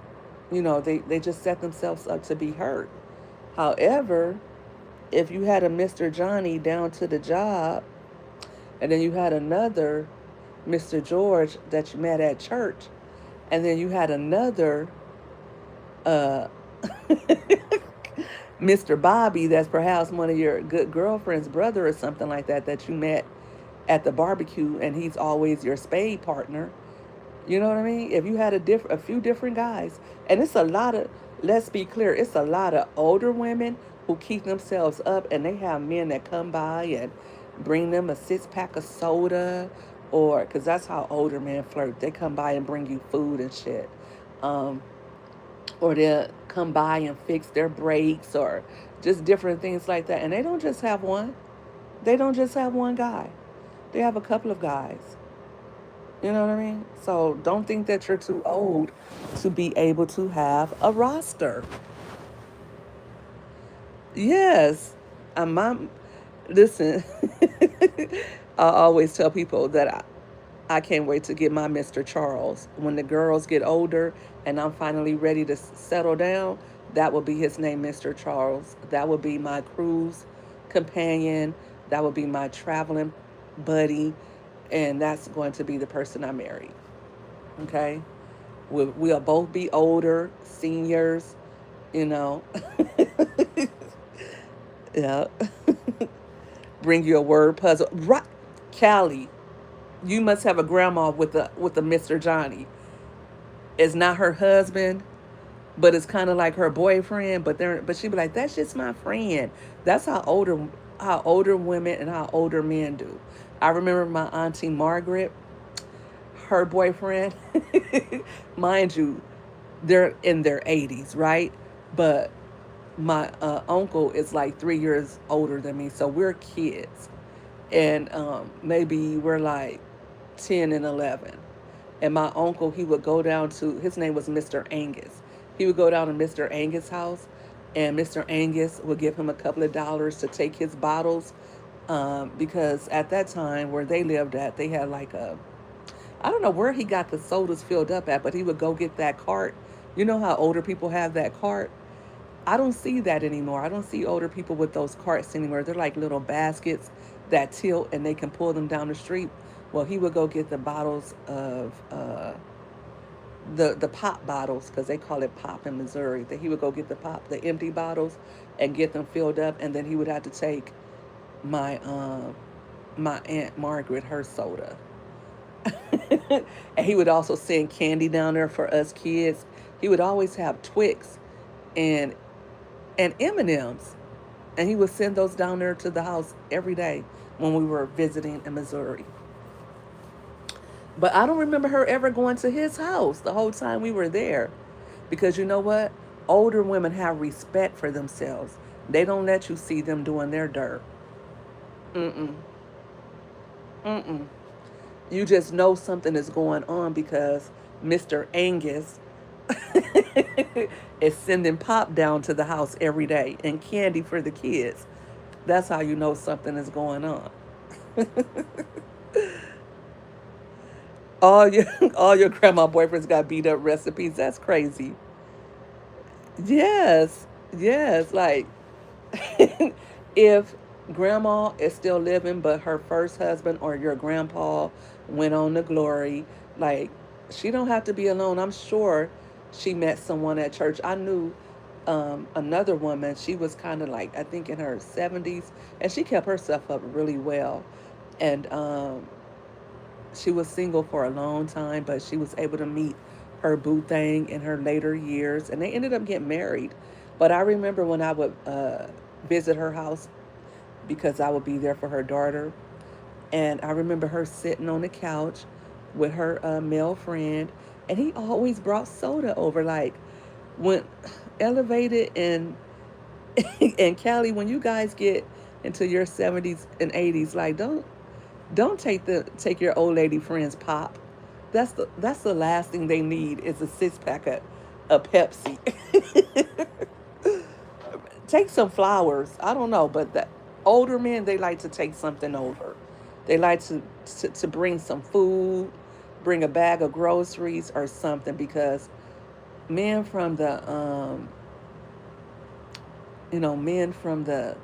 A: they just set themselves up to be hurt. However, if you had a Mr. Johnny down to the job, and then you had another Mr. George that you met at church, and then you had another uh, Mr. Bobby that's perhaps one of your good girlfriend's brother or something like that that you met at the barbecue, and he's always your spade partner. You know what I mean? If you had a few different guys, and it's a lot of, let's be clear, it's a lot of older women who keep themselves up, and they have men that come by and bring them a 6 pack of soda, or because that's how older men flirt. They come by and bring you food and shit, um, or they'll come by and fix their brakes, or just different things like that. And they don't just have one. They don't just have one guy. They have a couple of guys. You know what I mean? So don't think that you're too old to be able to have a roster. Yes. My listen. I always tell people that I can't wait to get my Mr. Charles. When the girls get older and I'm finally ready to settle down, that will be his name, Mr. Charles. That will be my cruise companion. That will be my traveling buddy. And that's going to be the person I marry. Okay? We'll both be older, seniors, you know. Yeah. Bring you a word puzzle. Right. Callie, you must have a grandma with a Mr. Johnny. It's not her husband, but it's kind of like her boyfriend. But she be like, that's just my friend. That's how older women and how older men do. I remember my auntie Margaret, her boyfriend, mind you, they're in their 80s, right? But my uncle is like 3 years older than me, so we're kids, and maybe we're like 10 and 11. And my uncle, he would go down to, his name was Mr. Angus. He would go down to Mr. Angus' house, and Mr. Angus would give him a couple of dollars to take his bottles, because at that time where they lived at, they had like I don't know where he got the sodas filled up at, but he would go get that cart. You know how older people have that cart? I don't see that anymore. I don't see older people with those carts anymore. They're like little baskets that tilt and they can pull them down the street. Well, he would go get the bottles of the pop bottles, because they call it pop in Missouri. That he would go get the empty bottles and get them filled up, and then he would have to take my aunt Margaret her soda. And he would also send candy down there for us kids. He would always have Twix and M&Ms, and he would send those down there to the house every day when we were visiting in Missouri. But I don't remember her ever going to his house the whole time we were there, because you know what? Older women have respect for themselves. They don't let you see them doing their dirt. Mm-mm. Mm-mm. You just know something is going on because Mr. Angus is sending pop down to the house every day and candy for the kids. That's how you know something is going on. All your all your grandma boyfriends got beat up recipes. That's crazy. Yes, yes. Like if grandma is still living, but her first husband or your grandpa went on to glory, like she don't have to be alone. I'm sure she met someone at church. I knew another woman. She was kind of like I think in her 70s, and she kept herself up really well. And she was single for a long time, but she was able to meet her boo thing in her later years, and they ended up getting married. But I remember when I would visit her house because I would be there for her daughter, and I remember her sitting on the couch with her male friend, and he always brought soda over. Like when elevated and and Callie, when you guys get into your 70s and 80s, like don't take your old lady friends pop. That's the last thing they need is a 6 pack of Pepsi. Take some flowers. I don't know, but the older men they like to take something over. They like to bring some food, bring a bag of groceries or something because men from the men from the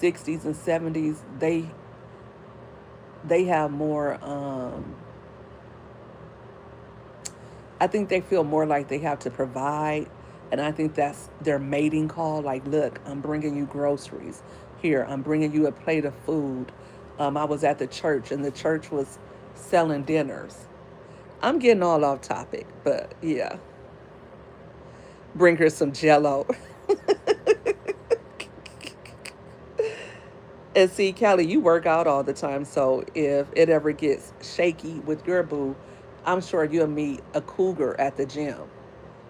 A: 60s and 70s they have more I think they feel more like they have to provide. And I think that's their mating call. Like, look, I'm bringing you groceries. Here, I'm bringing you a plate of food. I was at the church and the church was selling dinners. I'm getting all off topic, but yeah, bring her some jello. And see, Callie, you work out all the time. So if it ever gets shaky with your boo, I'm sure you'll meet a cougar at the gym.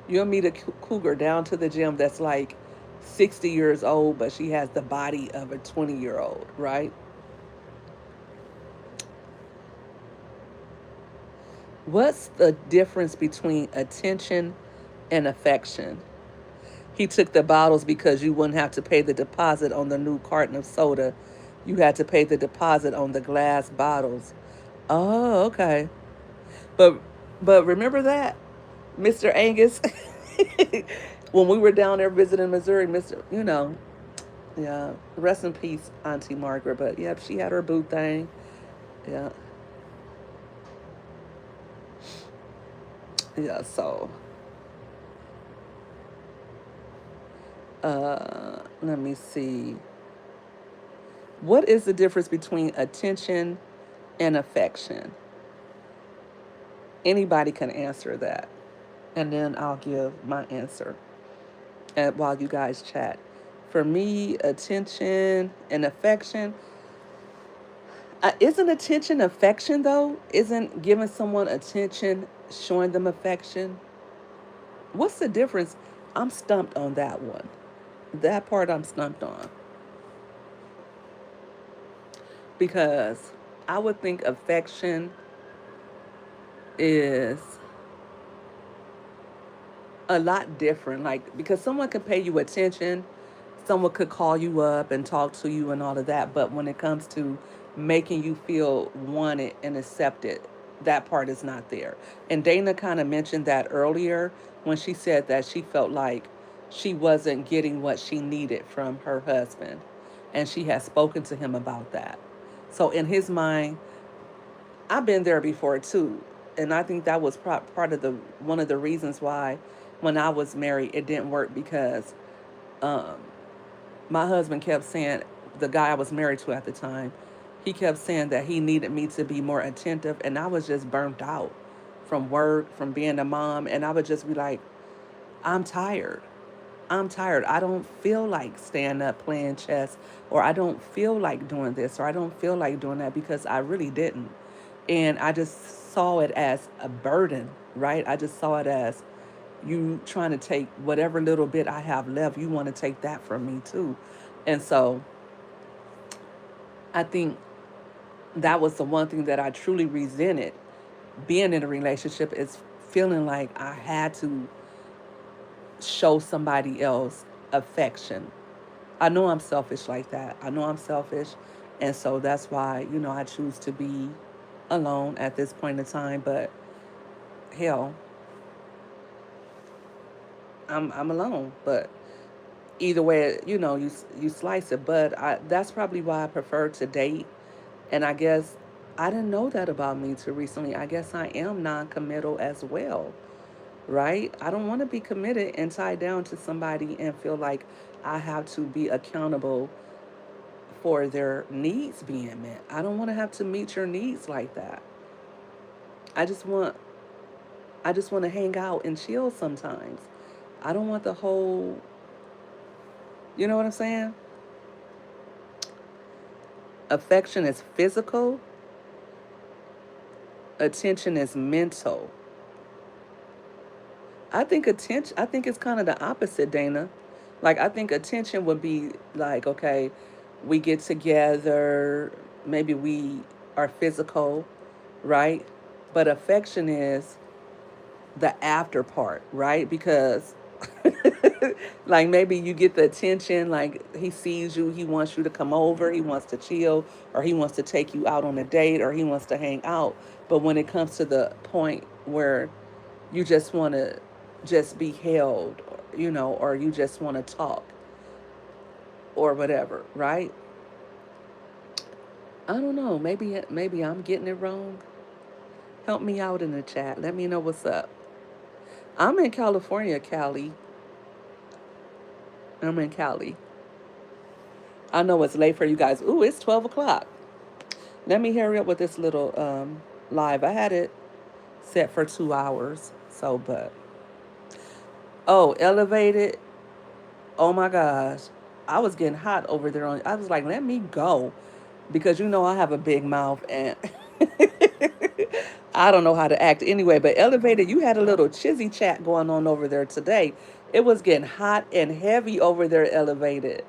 A: You'll meet a cougar down to the gym that's like 60 years old, but she has the body of a 20-year-old, right? What's the difference between attention and affection? He took the bottles because you wouldn't have to pay the deposit on the new carton of soda. You had to pay the deposit on the glass bottles. Oh, okay. But remember that, Mr. Angus, when we were down there visiting Missouri, yeah, rest in peace, Auntie Margaret. But yep, she had her boo thing. Yeah, yeah. So, let me see. What is the difference between attention and affection? Anybody can answer that, and then I'll give my answer. And while you guys chat, for me, attention and affection. Isn't attention affection though? Isn't giving someone attention showing them affection? What's the difference? I'm stumped on that one. That part I'm stumped on because I would think affection is a lot different. Like, because someone could pay you attention, someone could call you up and talk to you and all of that. But when it comes to making you feel wanted and accepted, that part is not there. And Dana kind of mentioned that earlier when she said that she felt like she wasn't getting what she needed from her husband. And she has spoken to him about that. So in his mind, I've been there before too, and I think that was part of the one of the reasons why, when I was married, it didn't work because um, my husband kept saying, the guy I was married to at the time, he kept saying that he needed me to be more attentive, and I was just burnt out from work, from being a mom, and I would just be like, I'm tired. I'm tired. I don't feel like staying up playing chess, or I don't feel like doing this, or I don't feel like doing that because I really didn't. And I just saw it as a burden, right? I just saw it as you trying to take whatever little bit I have left, you want to take that from me too. And so I think that was the one thing that I truly resented being in a relationship is feeling like I had to show somebody else affection. I know I'm selfish like that. I know I'm selfish. And so that's why, I choose to be alone at this point in time, but hell, I'm alone. But either way, you slice it. But that's probably why I prefer to date. And I guess I didn't know that about me till recently. I guess I am non-committal as well, right? I don't want to be committed and tied down to somebody and feel like I have to be accountable for their needs being met. I don't want to have to meet your needs like that. I just want I just want to hang out and chill sometimes. I don't want the whole, you know what I'm saying? Affection is physical, attention is mental. I think it's kind of the opposite, Dana. Like I think attention would be like, okay, we get together, maybe we are physical, right? But affection is the after part, right? Because like maybe you get the attention, like he sees you, he wants you to come over, he wants to chill, or he wants to take you out on a date, or he wants to hang out. But when it comes to the point where you just want to just be held, or you just want to talk or whatever, right? I don't know. Maybe I'm getting it wrong. Help me out in the chat. Let me know what's up. I'm in California, Cali. I'm in Cali. I know it's late for you guys. Ooh, it's 12 o'clock. Let me hurry up with this little live. I had it set for 2 hours. So, but oh, elevated. Oh my gosh, I was getting hot over there. I was like, let me go, because I have a big mouth and I don't know how to act anyway. But elevated, you had a little chizzy chat going on over there today. It was getting hot and heavy over there. Elevated,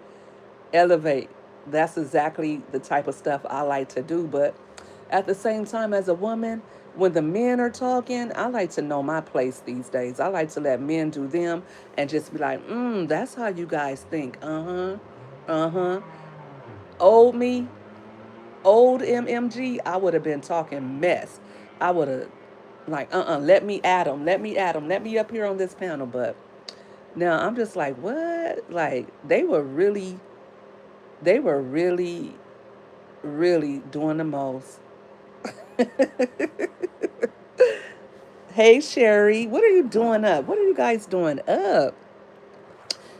A: elevate. That's exactly the type of stuff I like to do. But at the same time, as a woman, when the men are talking, I like to know my place these days. I like to let men do them and just be like, that's how you guys think. Uh-huh. Uh-huh. Old me, old MMG, I would have been talking mess. I would have like, let me at him. Let me at him. Let me up here on this panel. But now I'm just like, what? Like they were really, really doing the most. Hey Sherry, what are you doing up? What are you guys doing up?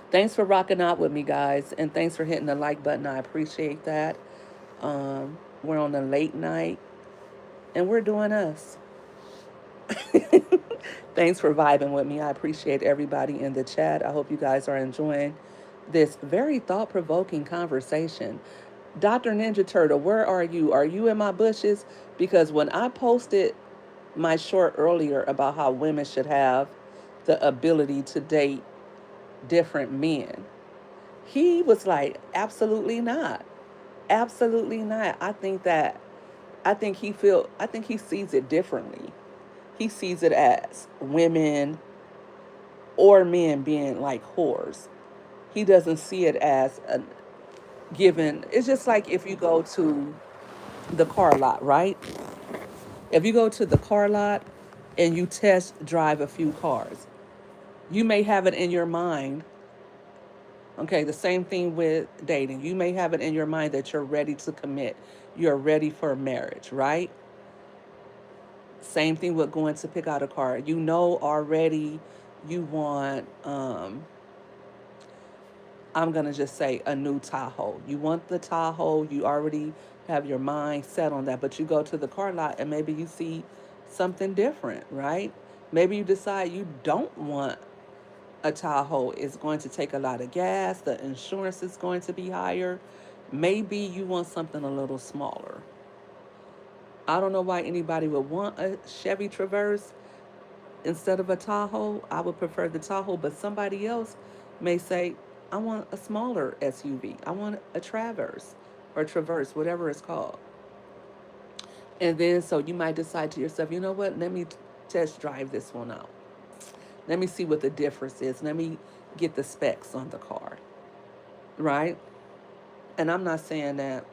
A: Thanks for rocking out with me, guys, and thanks for hitting the like button. I appreciate that. We're on a late night, and we're doing us. Thanks for vibing with me. I appreciate everybody in the chat. I hope you guys are enjoying this very thought provoking conversation. Dr. Ninja Turtle, where are you? Are you in my bushes? Because when I posted my short earlier about how women should have the ability to date different men, he was like, absolutely not. Absolutely not. I think he sees it differently. He sees it as women or men being like whores. He doesn't see it as a given. It's just like if you go to the car lot, right? If you go to the car lot and you test drive a few cars, you may have it in your mind. Okay, the same thing with dating. You may have it in your mind that you're ready to commit. You're ready for marriage, right? Same thing with going to pick out a car. You know already you want I'm going to just say a new Tahoe. You want the Tahoe, you already have your mind set on that, but you go to the car lot and maybe you see something different, right? Maybe you decide you don't want a Tahoe. It's going to take a lot of gas, the insurance is going to be higher. Maybe you want something a little smaller. I don't know why anybody would want a Chevy Traverse instead of a Tahoe. I would prefer the Tahoe, but somebody else may say, I want a smaller SUV. I want a Traverse or Traverse, whatever it's called. And then so you might decide to yourself, you know what? Let me test drive this one out. Let me see what the difference is. Let me get the specs on the car, right? And I'm not saying that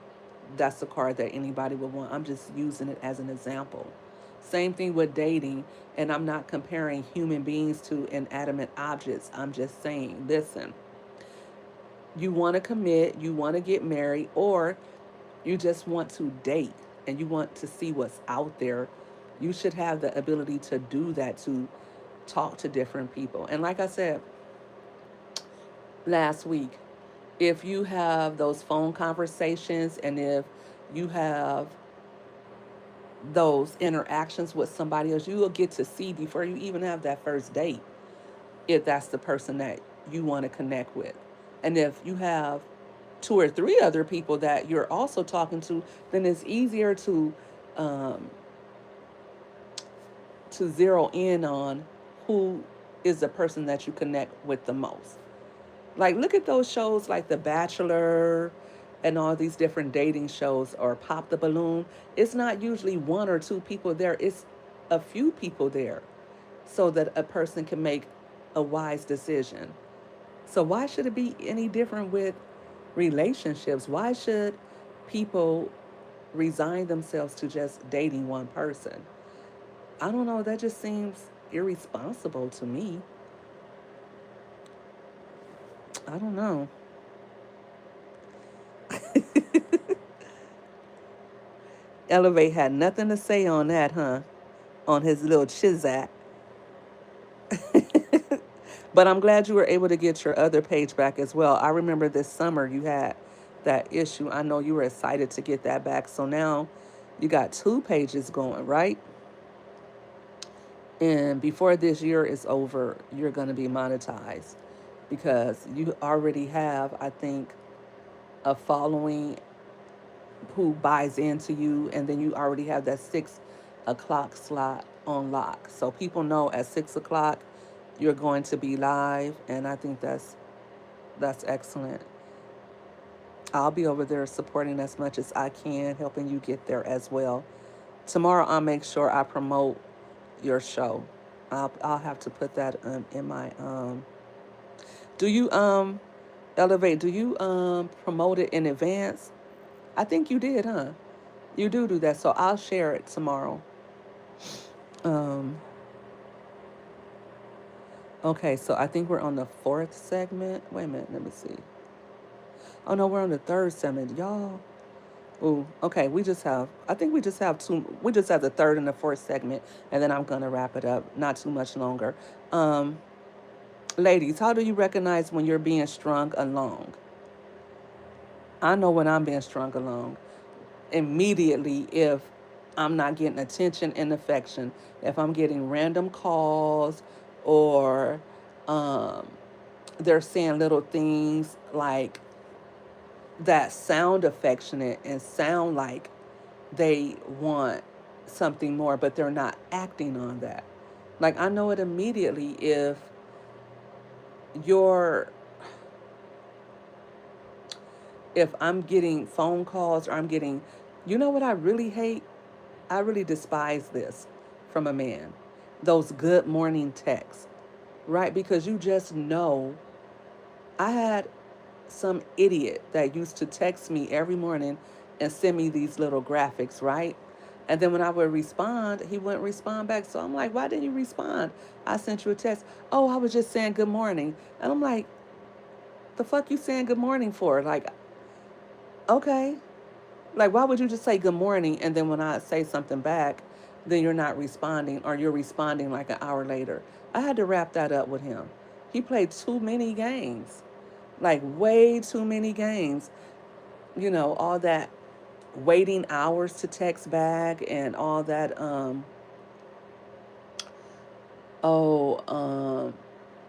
A: that's a card that anybody would want. I'm just using it as an example. Same thing with dating, and I'm not comparing human beings to inanimate objects. I'm just saying, listen, you want to commit, you want to get married, or you just want to date and you want to see what's out there, you should have the ability to do that, to talk to different people. And like I said last week, if you have those phone conversations and if you have those interactions with somebody else, you will get to see before you even have that first date if that's the person that you want to connect with. And if you have two or three other people that you're also talking to, then it's easier um, to zero in on who is the person that you connect with the most. Like, look at those shows like The Bachelor and all these different dating shows, or Pop the Balloon. It's not usually one or two people there, it's a few people there so that a person can make a wise decision. So, why should it be any different with relationships? Why should people resign themselves to just dating one person? I don't know. That just seems irresponsible to me. I don't know. Elevate had nothing to say on that, huh? On his little chizak. But I'm glad you were able to get your other page back as well. I remember this summer you had that issue. I know you were excited to get that back. So now you got two pages going, right? And before this year is over, you're going to be monetized because you already have, I think, a following who buys into you, and then you already have that 6 o'clock slot on lock. So people know at 6 o'clock you're going to be live, and I think that's excellent. I'll be over there supporting as much as I can, helping you get there as well. Tomorrow I'll make sure I promote your show. I'll have to put that in my do you Elevate, do you promote it in advance? I think you did, huh? You do that. So I'll share it tomorrow. Um okay, so I think we're on the fourth segment. Wait a minute, let me see. Oh no, we're on the third segment. Y'all. Ooh, okay, I think we just have we just have the third and the fourth segment, and then I'm gonna wrap it up. Not too much longer. Um, Ladies, how do you recognize when you're being strung along? I know when I'm being strung along immediately if I'm not getting attention and affection, if I'm getting random calls, or um, they're saying little things like that sound affectionate and sound like they want something more, but they're not acting on that. Like, I know it immediately you're if I'm getting phone calls, or I'm getting, you know what I really hate? I really despise this from a man. Those good morning texts, right? Because you just know. I had some idiot that used to text me every morning and send me these little graphics, right? And then when I would respond, he wouldn't respond back. So I'm like, why didn't you respond? I sent you a text. Oh, I was just saying good morning. And I'm like, the fuck you saying good morning for? Like, okay. Like, why would you just say good morning, and then when I say something back, then you're not responding, or you're responding like an hour later? I had to wrap that up with him. He played too many games, like way too many games. All that waiting hours to text back and all that. Oh,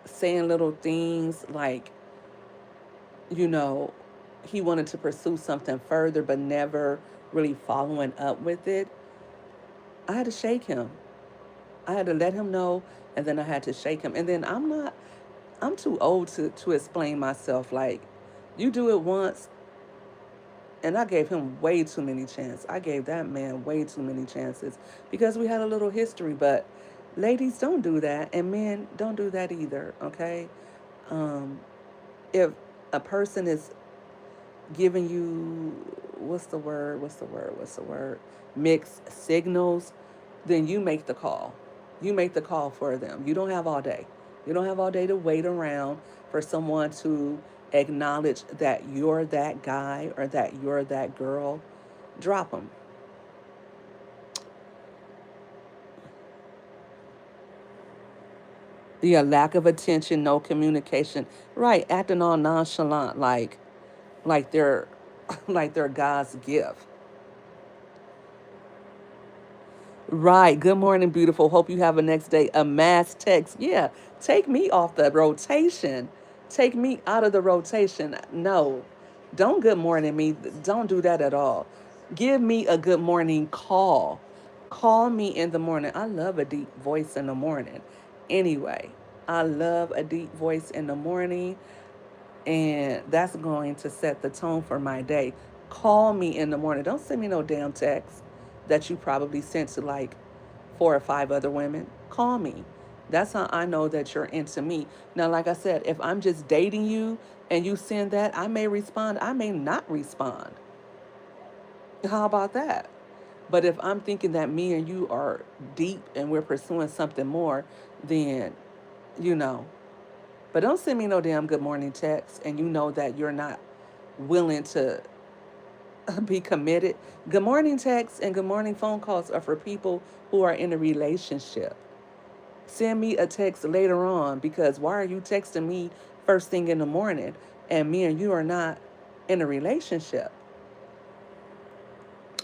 A: saying little things like, you know, he wanted to pursue something further, but never really following up with it. I had to shake him. I had to let him know, and then I had to shake him. And then I'm too old to explain myself. Like, you do it once, and I gave him way too many chances. I gave that man way too many chances because we had a little history. But ladies, don't do that, and men, don't do that either, okay? Um, if a person is giving you what's the word? What's the word? Mixed signals, then you make the call. You make the call for them. You don't have all day. You don't have all day to wait around for someone to acknowledge that you're that guy or that you're that girl. Drop them. Yeah, lack of attention, no communication. Right, acting all nonchalant, like they're like they're God's gift. Right. Good morning, beautiful. Hope you have a next day. A mass text. Yeah. Take me off the rotation. Take me out of the rotation. No. Don't good morning me. Don't do that at all. Give me a good morning call. Call me in the morning. I love a deep voice in the morning. Anyway, I love a deep voice in the morning, and that's going to set the tone for my day. Call me in the morning. Don't send me no damn text that you probably sent to like four or five other women. Call me. That's how I know that you're into me. Now, like I said, if I'm just dating you and you send that, I may respond, I may not respond. How about that? But if I'm thinking that me and you are deep and we're pursuing something more, then, you know, but don't send me no damn good morning text and you know that you're not willing to be committed. Good morning texts and good morning phone calls are for people who are in a relationship. Send me a text later on, because why are you texting me first thing in the morning and me and you are not in a relationship?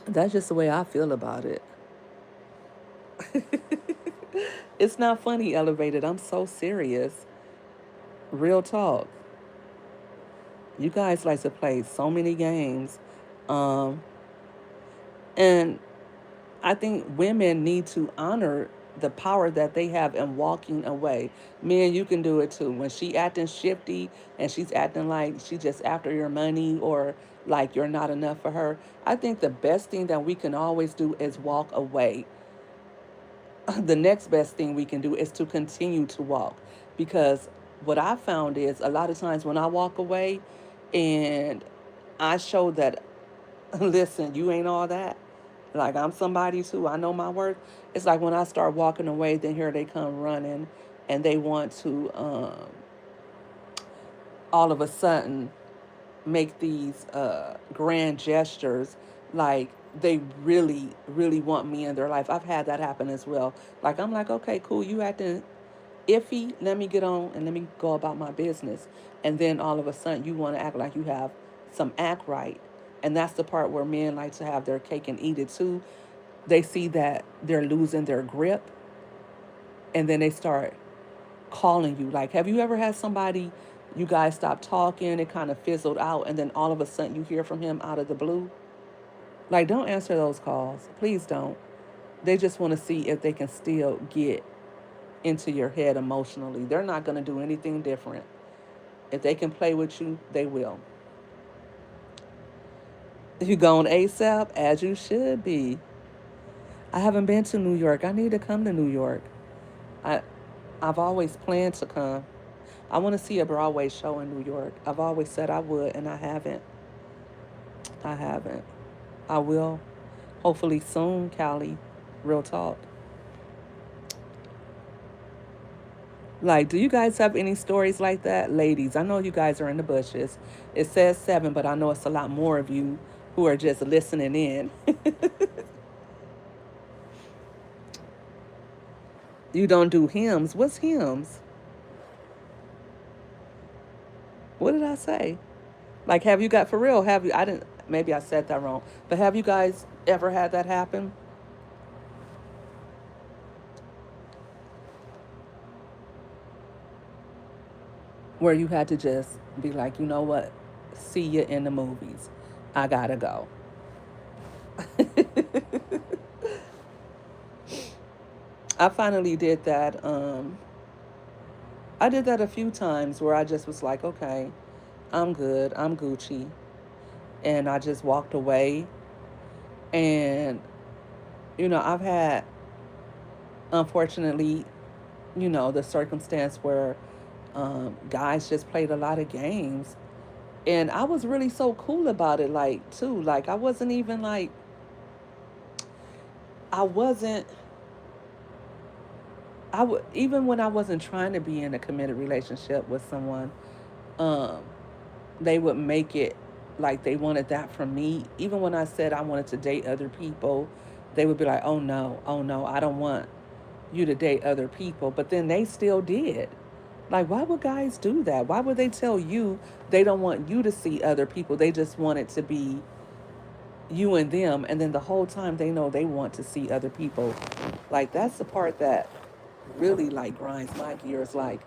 A: That's just the way I feel about it. It's not funny, Elevated. I'm so serious. Real talk. You guys like to play so many games. Um, and I think women need to honor the power that they have in walking away. Men, you can do it too. When she acting shifty and she's acting like she just after your money or like you're not enough for her, I think the best thing that we can always do is walk away. The next best thing we can do is to continue to walk, because what I found is a lot of times when I walk away and I show that, listen, you ain't all that. Like, I'm somebody too. I know my worth. It's like when I start walking away, then here they come running, and they want to all of a sudden make these grand gestures, like they really, really want me in their life. I've had that happen as well. Like, I'm like, okay, cool, you acting iffy. Let me get on and let me go about my business. And then all of a sudden, you want to act like you have some act right. And that's the part where men like to have their cake and eat it too. They see that they're losing their grip, and then they start calling you. Like, have you ever had somebody, you guys stopped talking, it kind of fizzled out, and then all of a sudden you hear from him out of the blue? Like, don't answer those calls. Please don't. They just want to see if they can still get into your head emotionally. They're not going to do anything different. If they can play with you, they will. You going ASAP, as you should be. I haven't been to New York. I need to come to New York. I I've always planned to come. I want to see a Broadway show in New York. I've always said I would, and I haven't. I haven't. I will. Hopefully soon, Callie. Real talk. Like, do you guys have any stories like that? Ladies, I know you guys are in the bushes. It says seven, but I know it's a lot more of you who are just listening in. You don't do hymns. What's hymns? What did I say? Like, have you got, for real, have you, I didn't, maybe I said that wrong, but have you guys ever had that happen where you had to just be like, you know what? See you in the movies. I gotta go. I finally did that. I did that a few times where I just was like, okay, I'm good. I'm Gucci. And I just walked away. And, I've had, unfortunately, the circumstance where guys just played a lot of games And I was really so cool about it, like, too. Like, I wasn't even like, I wasn't, even when I wasn't trying to be in a committed relationship with someone, um, they would make it like they wanted that from me. Even when I said I wanted to date other people, they would be like, oh no, I don't want you to date other people. But then they still did. Like, why would guys do that? Why would they tell you they don't want you to see other people? They just want it to be you and them. And then the whole time they know they want to see other people. Like, that's the part that really like grinds my gears. Like,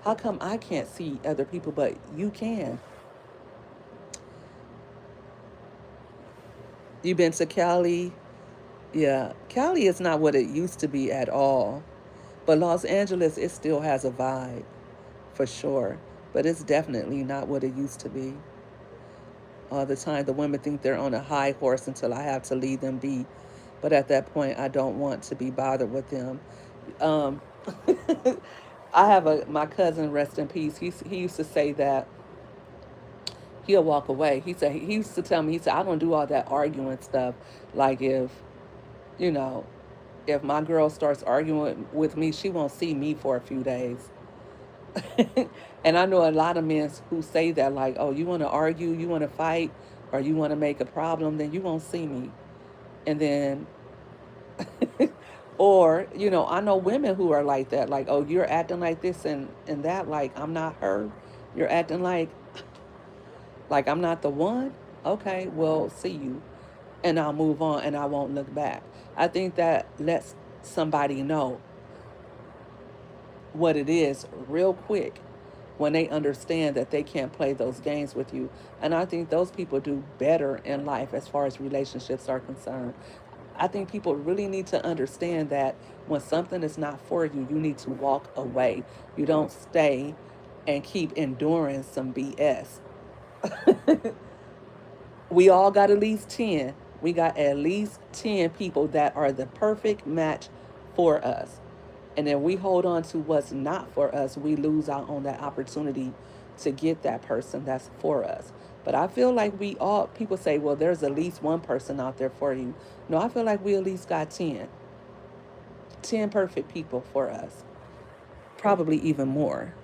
A: how come I can't see other people, but you can? You been to Cali? Yeah, Cali is not what it used to be at all. But Los Angeles, it still has a vibe for sure. But it's definitely not what it used to be. All the time, the women think they're on a high horse until I have to leave them be. But at that point, I don't want to be bothered with them. Um, I have my cousin, rest in peace. He used to say that he'll walk away. He said he used to tell me, he said, I don't do all that arguing stuff. Like, if you know, if my girl starts arguing with me, she won't see me for a few days. And I know a lot of men who say that, like, oh, you want to argue, you want to fight, or you want to make a problem, then you won't see me. And then, or, I know women who are like that, like, oh, you're acting like this and that, like, I'm not her. You're acting like I'm not the one. Okay, well, see you. And I'll move on and I won't look back. I think that lets somebody know what it is real quick when they understand that they can't play those games with you. And I think those people do better in life as far as relationships are concerned. I think people really need to understand that when something is not for you, you need to walk away. You don't stay and keep enduring some BS. We all got at least 10. We got at least 10 people that are the perfect match for us. And then we hold on to what's not for us, we lose out on that opportunity to get that person that's for us. But I feel like people say, well, there's at least one person out there for you. No, I feel like we at least got 10. 10 perfect people for us. Probably even more.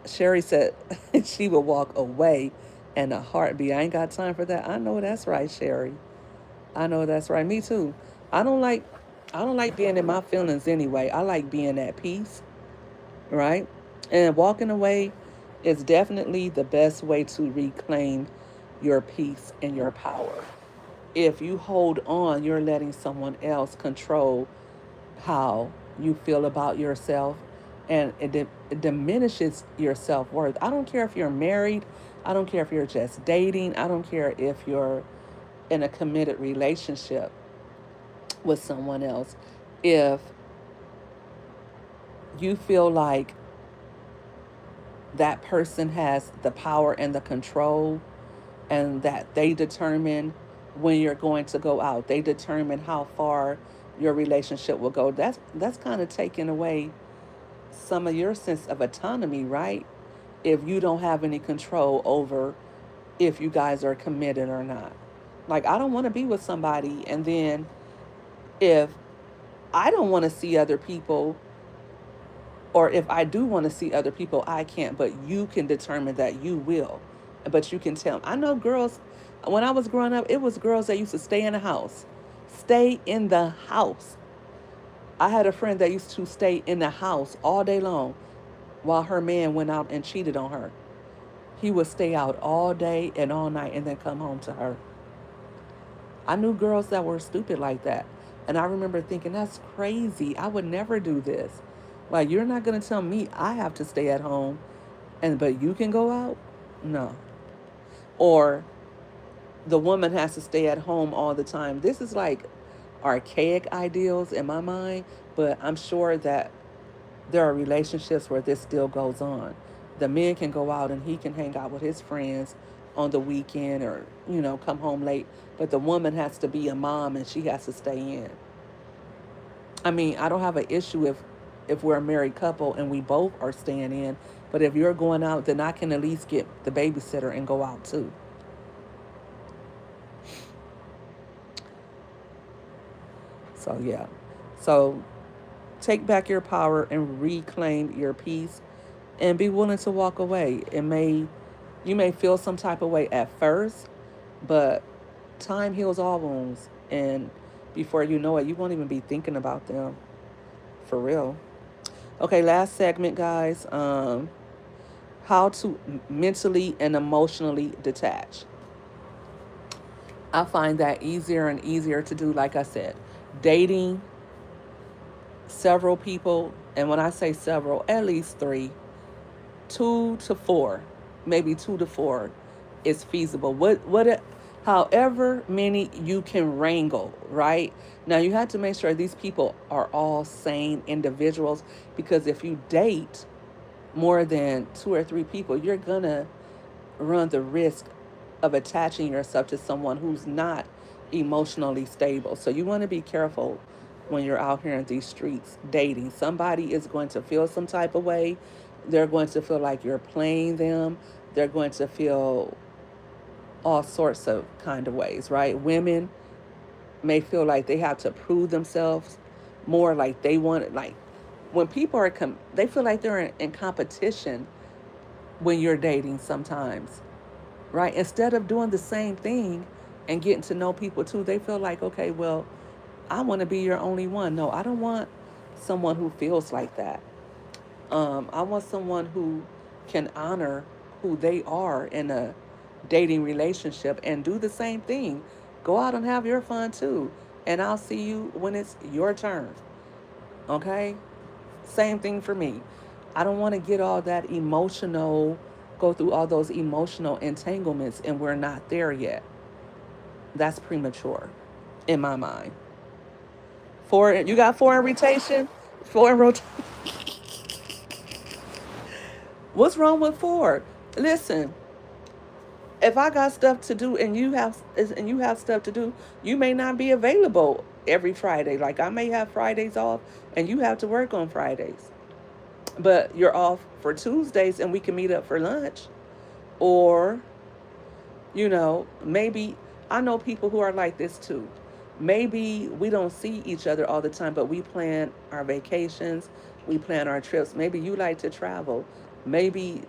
A: Sherry said she would walk away in a heartbeat. I ain't got time for that. I know that's right, Sherry. I know that's right. Me too. I don't like I don't like being in my feelings anyway. I like being at peace, right? And walking away is definitely the best way to reclaim your peace and your power. If you hold on, you're letting someone else control how you feel about yourself, and it diminishes your self-worth. I don't care if you're married, I don't care if you're just dating, I don't care if you're in a committed relationship with someone else. If you feel like that person has the power and the control, and that they determine when you're going to go out, they determine how far your relationship will go, that's kind of taking away some of your sense of autonomy, right? If you don't have any control over if you guys are committed or not. Like, I don't want to be with somebody, and then if I don't want to see other people, or if I do want to see other people, I can't, but you can determine that you will. But you can tell. I know girls, when I was growing up, it was girls that used to stay in the house. Stay in the house. I had a friend that used to stay in the house all day long while her man went out and cheated on her. He would stay out all day and all night and then come home to her. I knew girls that were stupid like that. And I remember thinking, that's crazy. I would never do this. Like, you're not going to tell me I have to stay at home, but you can go out? No. Or the woman has to stay at home all the time. This is like archaic ideals in my mind, but I'm sure that there are relationships where this still goes on. The man can go out and he can hang out with his friends on the weekend, or, come home late, but the woman has to be a mom and she has to stay in. I mean, I don't have an issue if we're a married couple and we both are staying in, But if you're going out, then I can at least get the babysitter and go out too. So yeah. So take back your power and reclaim your peace and be willing to walk away. You may feel some type of way at first, but time heals all wounds, and before you know it, you won't even be thinking about them for real. Okay, last segment, guys. How to mentally and emotionally detach. I find that easier and easier to do. Like I said, dating several people, and when I say several, at least three, 2 to 4, maybe 2 to 4 is feasible. However many you can wrangle, right? Now you have to make sure these people are all sane individuals, because if you date more than 2 or 3 people, you're gonna run the risk of attaching yourself to someone who's not emotionally stable. So you want to be careful when you're out here in these streets dating. Somebody is going to feel some type of way. They're going to feel like you're playing them. They're going to feel all sorts of kind of ways, right? Women may feel like they have to prove themselves more, like they want it. Like when people they feel like they're in competition when you're dating sometimes, right? Instead of doing the same thing and getting to know people too, they feel like, okay, well, I want to be your only one. No, I don't want someone who feels like that. I want someone who can honor who they are in a dating relationship and do the same thing. Go out and have your fun too. And I'll see you when it's your turn. Okay? Same thing for me. I don't want to get all that emotional, go through all those emotional entanglements, and we're not there yet. That's premature in my mind. You got 4 in rotation? 4 in rotation. What's wrong with 4? Listen, if I got stuff to do and you have stuff to do, you may not be available every Friday. Like I may have Fridays off and you have to work on Fridays. But you're off for Tuesdays and we can meet up for lunch. Or, maybe I know people who are like this too. Maybe we don't see each other all the time, but we plan our vacations, we plan our trips. Maybe you like to travel. Maybe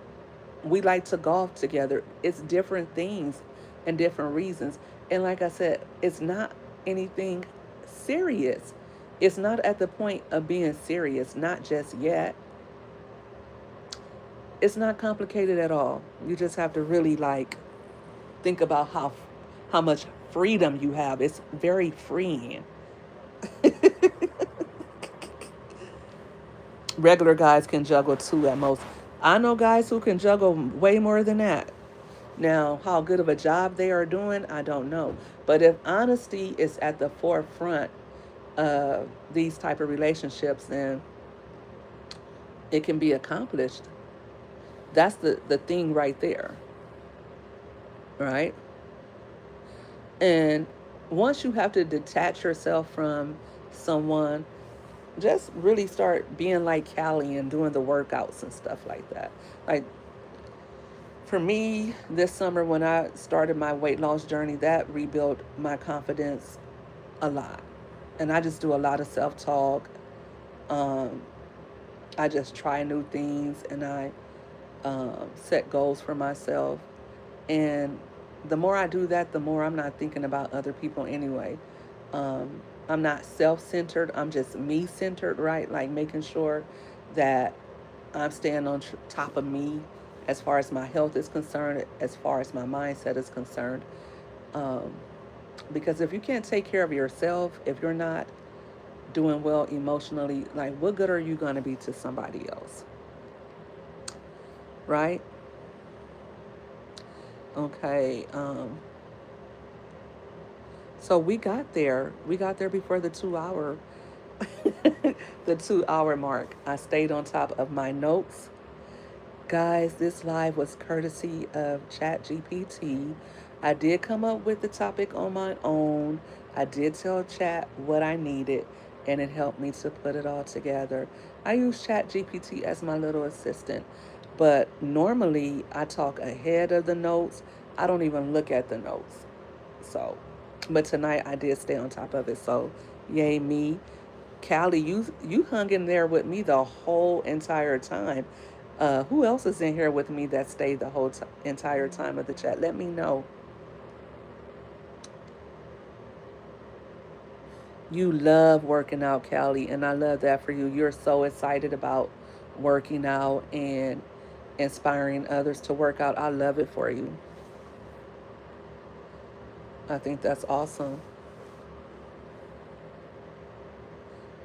A: we like to golf together. It's different things and different reasons. And like I said, it's not anything serious. It's not at the point of being serious, not just yet. It's not complicated at all. You just have to really think about how much freedom you have. It's very freeing. Regular guys can juggle 2 at most. I know guys who can juggle way more than that. Now, how good of a job they are doing, I don't know. But if honesty is at the forefront of these type of relationships, then it can be accomplished. That's the thing right there, right? And once you have to detach yourself from someone, just really start being like Callie and doing the workouts and stuff like that. Like for me, this summer when I started my weight loss journey, that rebuilt my confidence a lot. And I just do a lot of self talk. Um, I just try new things and I set goals for myself. And the more I do that, the more I'm not thinking about other people anyway. Um, I'm not self centered, I'm just me centered, right? Like making sure that I'm staying on top of me as far as my health is concerned, as far as my mindset is concerned. Um, because if you can't take care of yourself, if you're not doing well emotionally, like what good are you going to be to somebody else? Right? Okay. So we got there. We got there before the 2 hour the 2 hour mark. I stayed on top of my notes. Guys, this live was courtesy of ChatGPT. I did come up with the topic on my own. I did tell Chat what I needed, and it helped me to put it all together. I use ChatGPT as my little assistant. But normally I talk ahead of the notes. I don't even look at the notes. So, but tonight I did stay on top of it. So, yay me. Callie, you hung in there with me the whole entire time. Who else is in here with me that stayed the whole entire time of the chat? Let me know. You love working out, Callie, and I love that for you. You're so excited about working out and inspiring others to work out. I love it for you. I think that's awesome.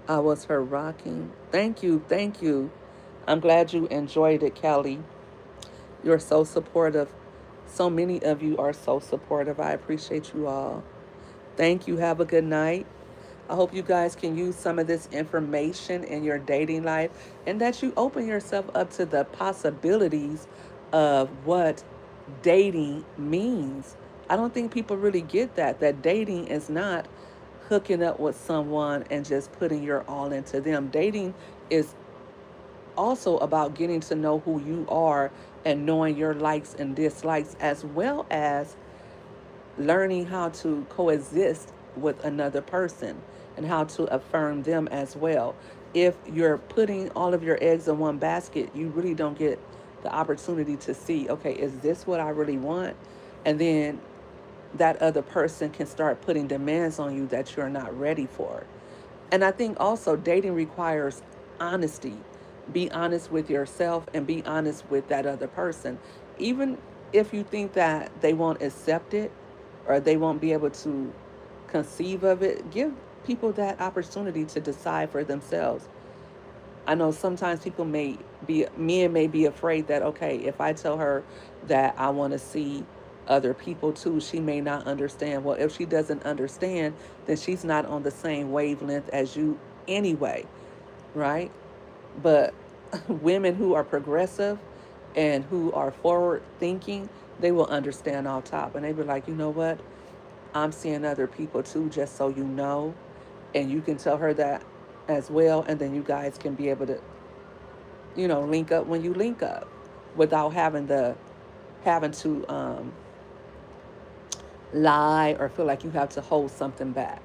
A: I was her rocking. Thank you, thank you. I'm glad you enjoyed it, Callie. You're so supportive. So many of you are so supportive. I appreciate you all. Thank you. Have a good night. I hope you guys can use some of this information in your dating life and that you open yourself up to the possibilities of what dating means. I don't think people really get that dating is not hooking up with someone and just putting your all into them. Dating is also about getting to know who you are and knowing your likes and dislikes, as well as learning how to coexist with another person and how to affirm them as well. If you're putting all of your eggs in one basket, you really don't get the opportunity to see, okay, is this what I really want? And then that other person can start putting demands on you that you're not ready for. And I think also dating requires honesty. Be honest with yourself and be honest with that other person. Even if you think that they won't accept it or they won't be able to conceive of it, give people that opportunity to decide for themselves. I know sometimes men may be afraid that, okay, if I tell her that I want to see other people too, she may not understand. Well, if she doesn't understand, then she's not on the same wavelength as you anyway, right? But women who are progressive and who are forward thinking, they will understand off top and they be like, you know what? I'm seeing other people too, just so you know. And you can tell her that as well. And then you guys can be able to, link up when you link up without having to lie or feel like you have to hold something back.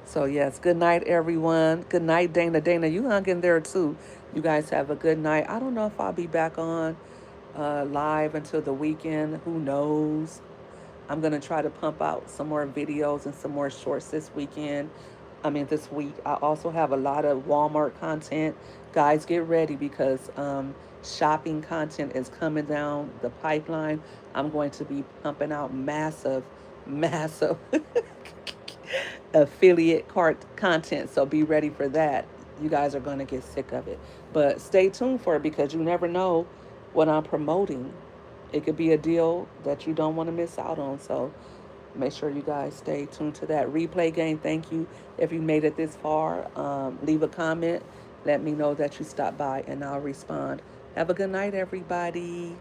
A: So yes, good night everyone. Good night, Dana. Dana, you hung in there too. You guys have a good night. I don't know if I'll be back on live until the weekend. Who knows? I'm gonna try to pump out some more videos and some more shorts this weekend. This week. I also have a lot of Walmart content. Guys, get ready because shopping content is coming down the pipeline. I'm going to be pumping out massive affiliate cart content. So be ready for that. You guys are going to get sick of it. But stay tuned for it because you never know what I'm promoting. It could be a deal that you don't want to miss out on. So make sure you guys stay tuned to that. Replay game, thank you. If you made it this far, leave a comment. Let me know that you stopped by and I'll respond. Have a good night, everybody.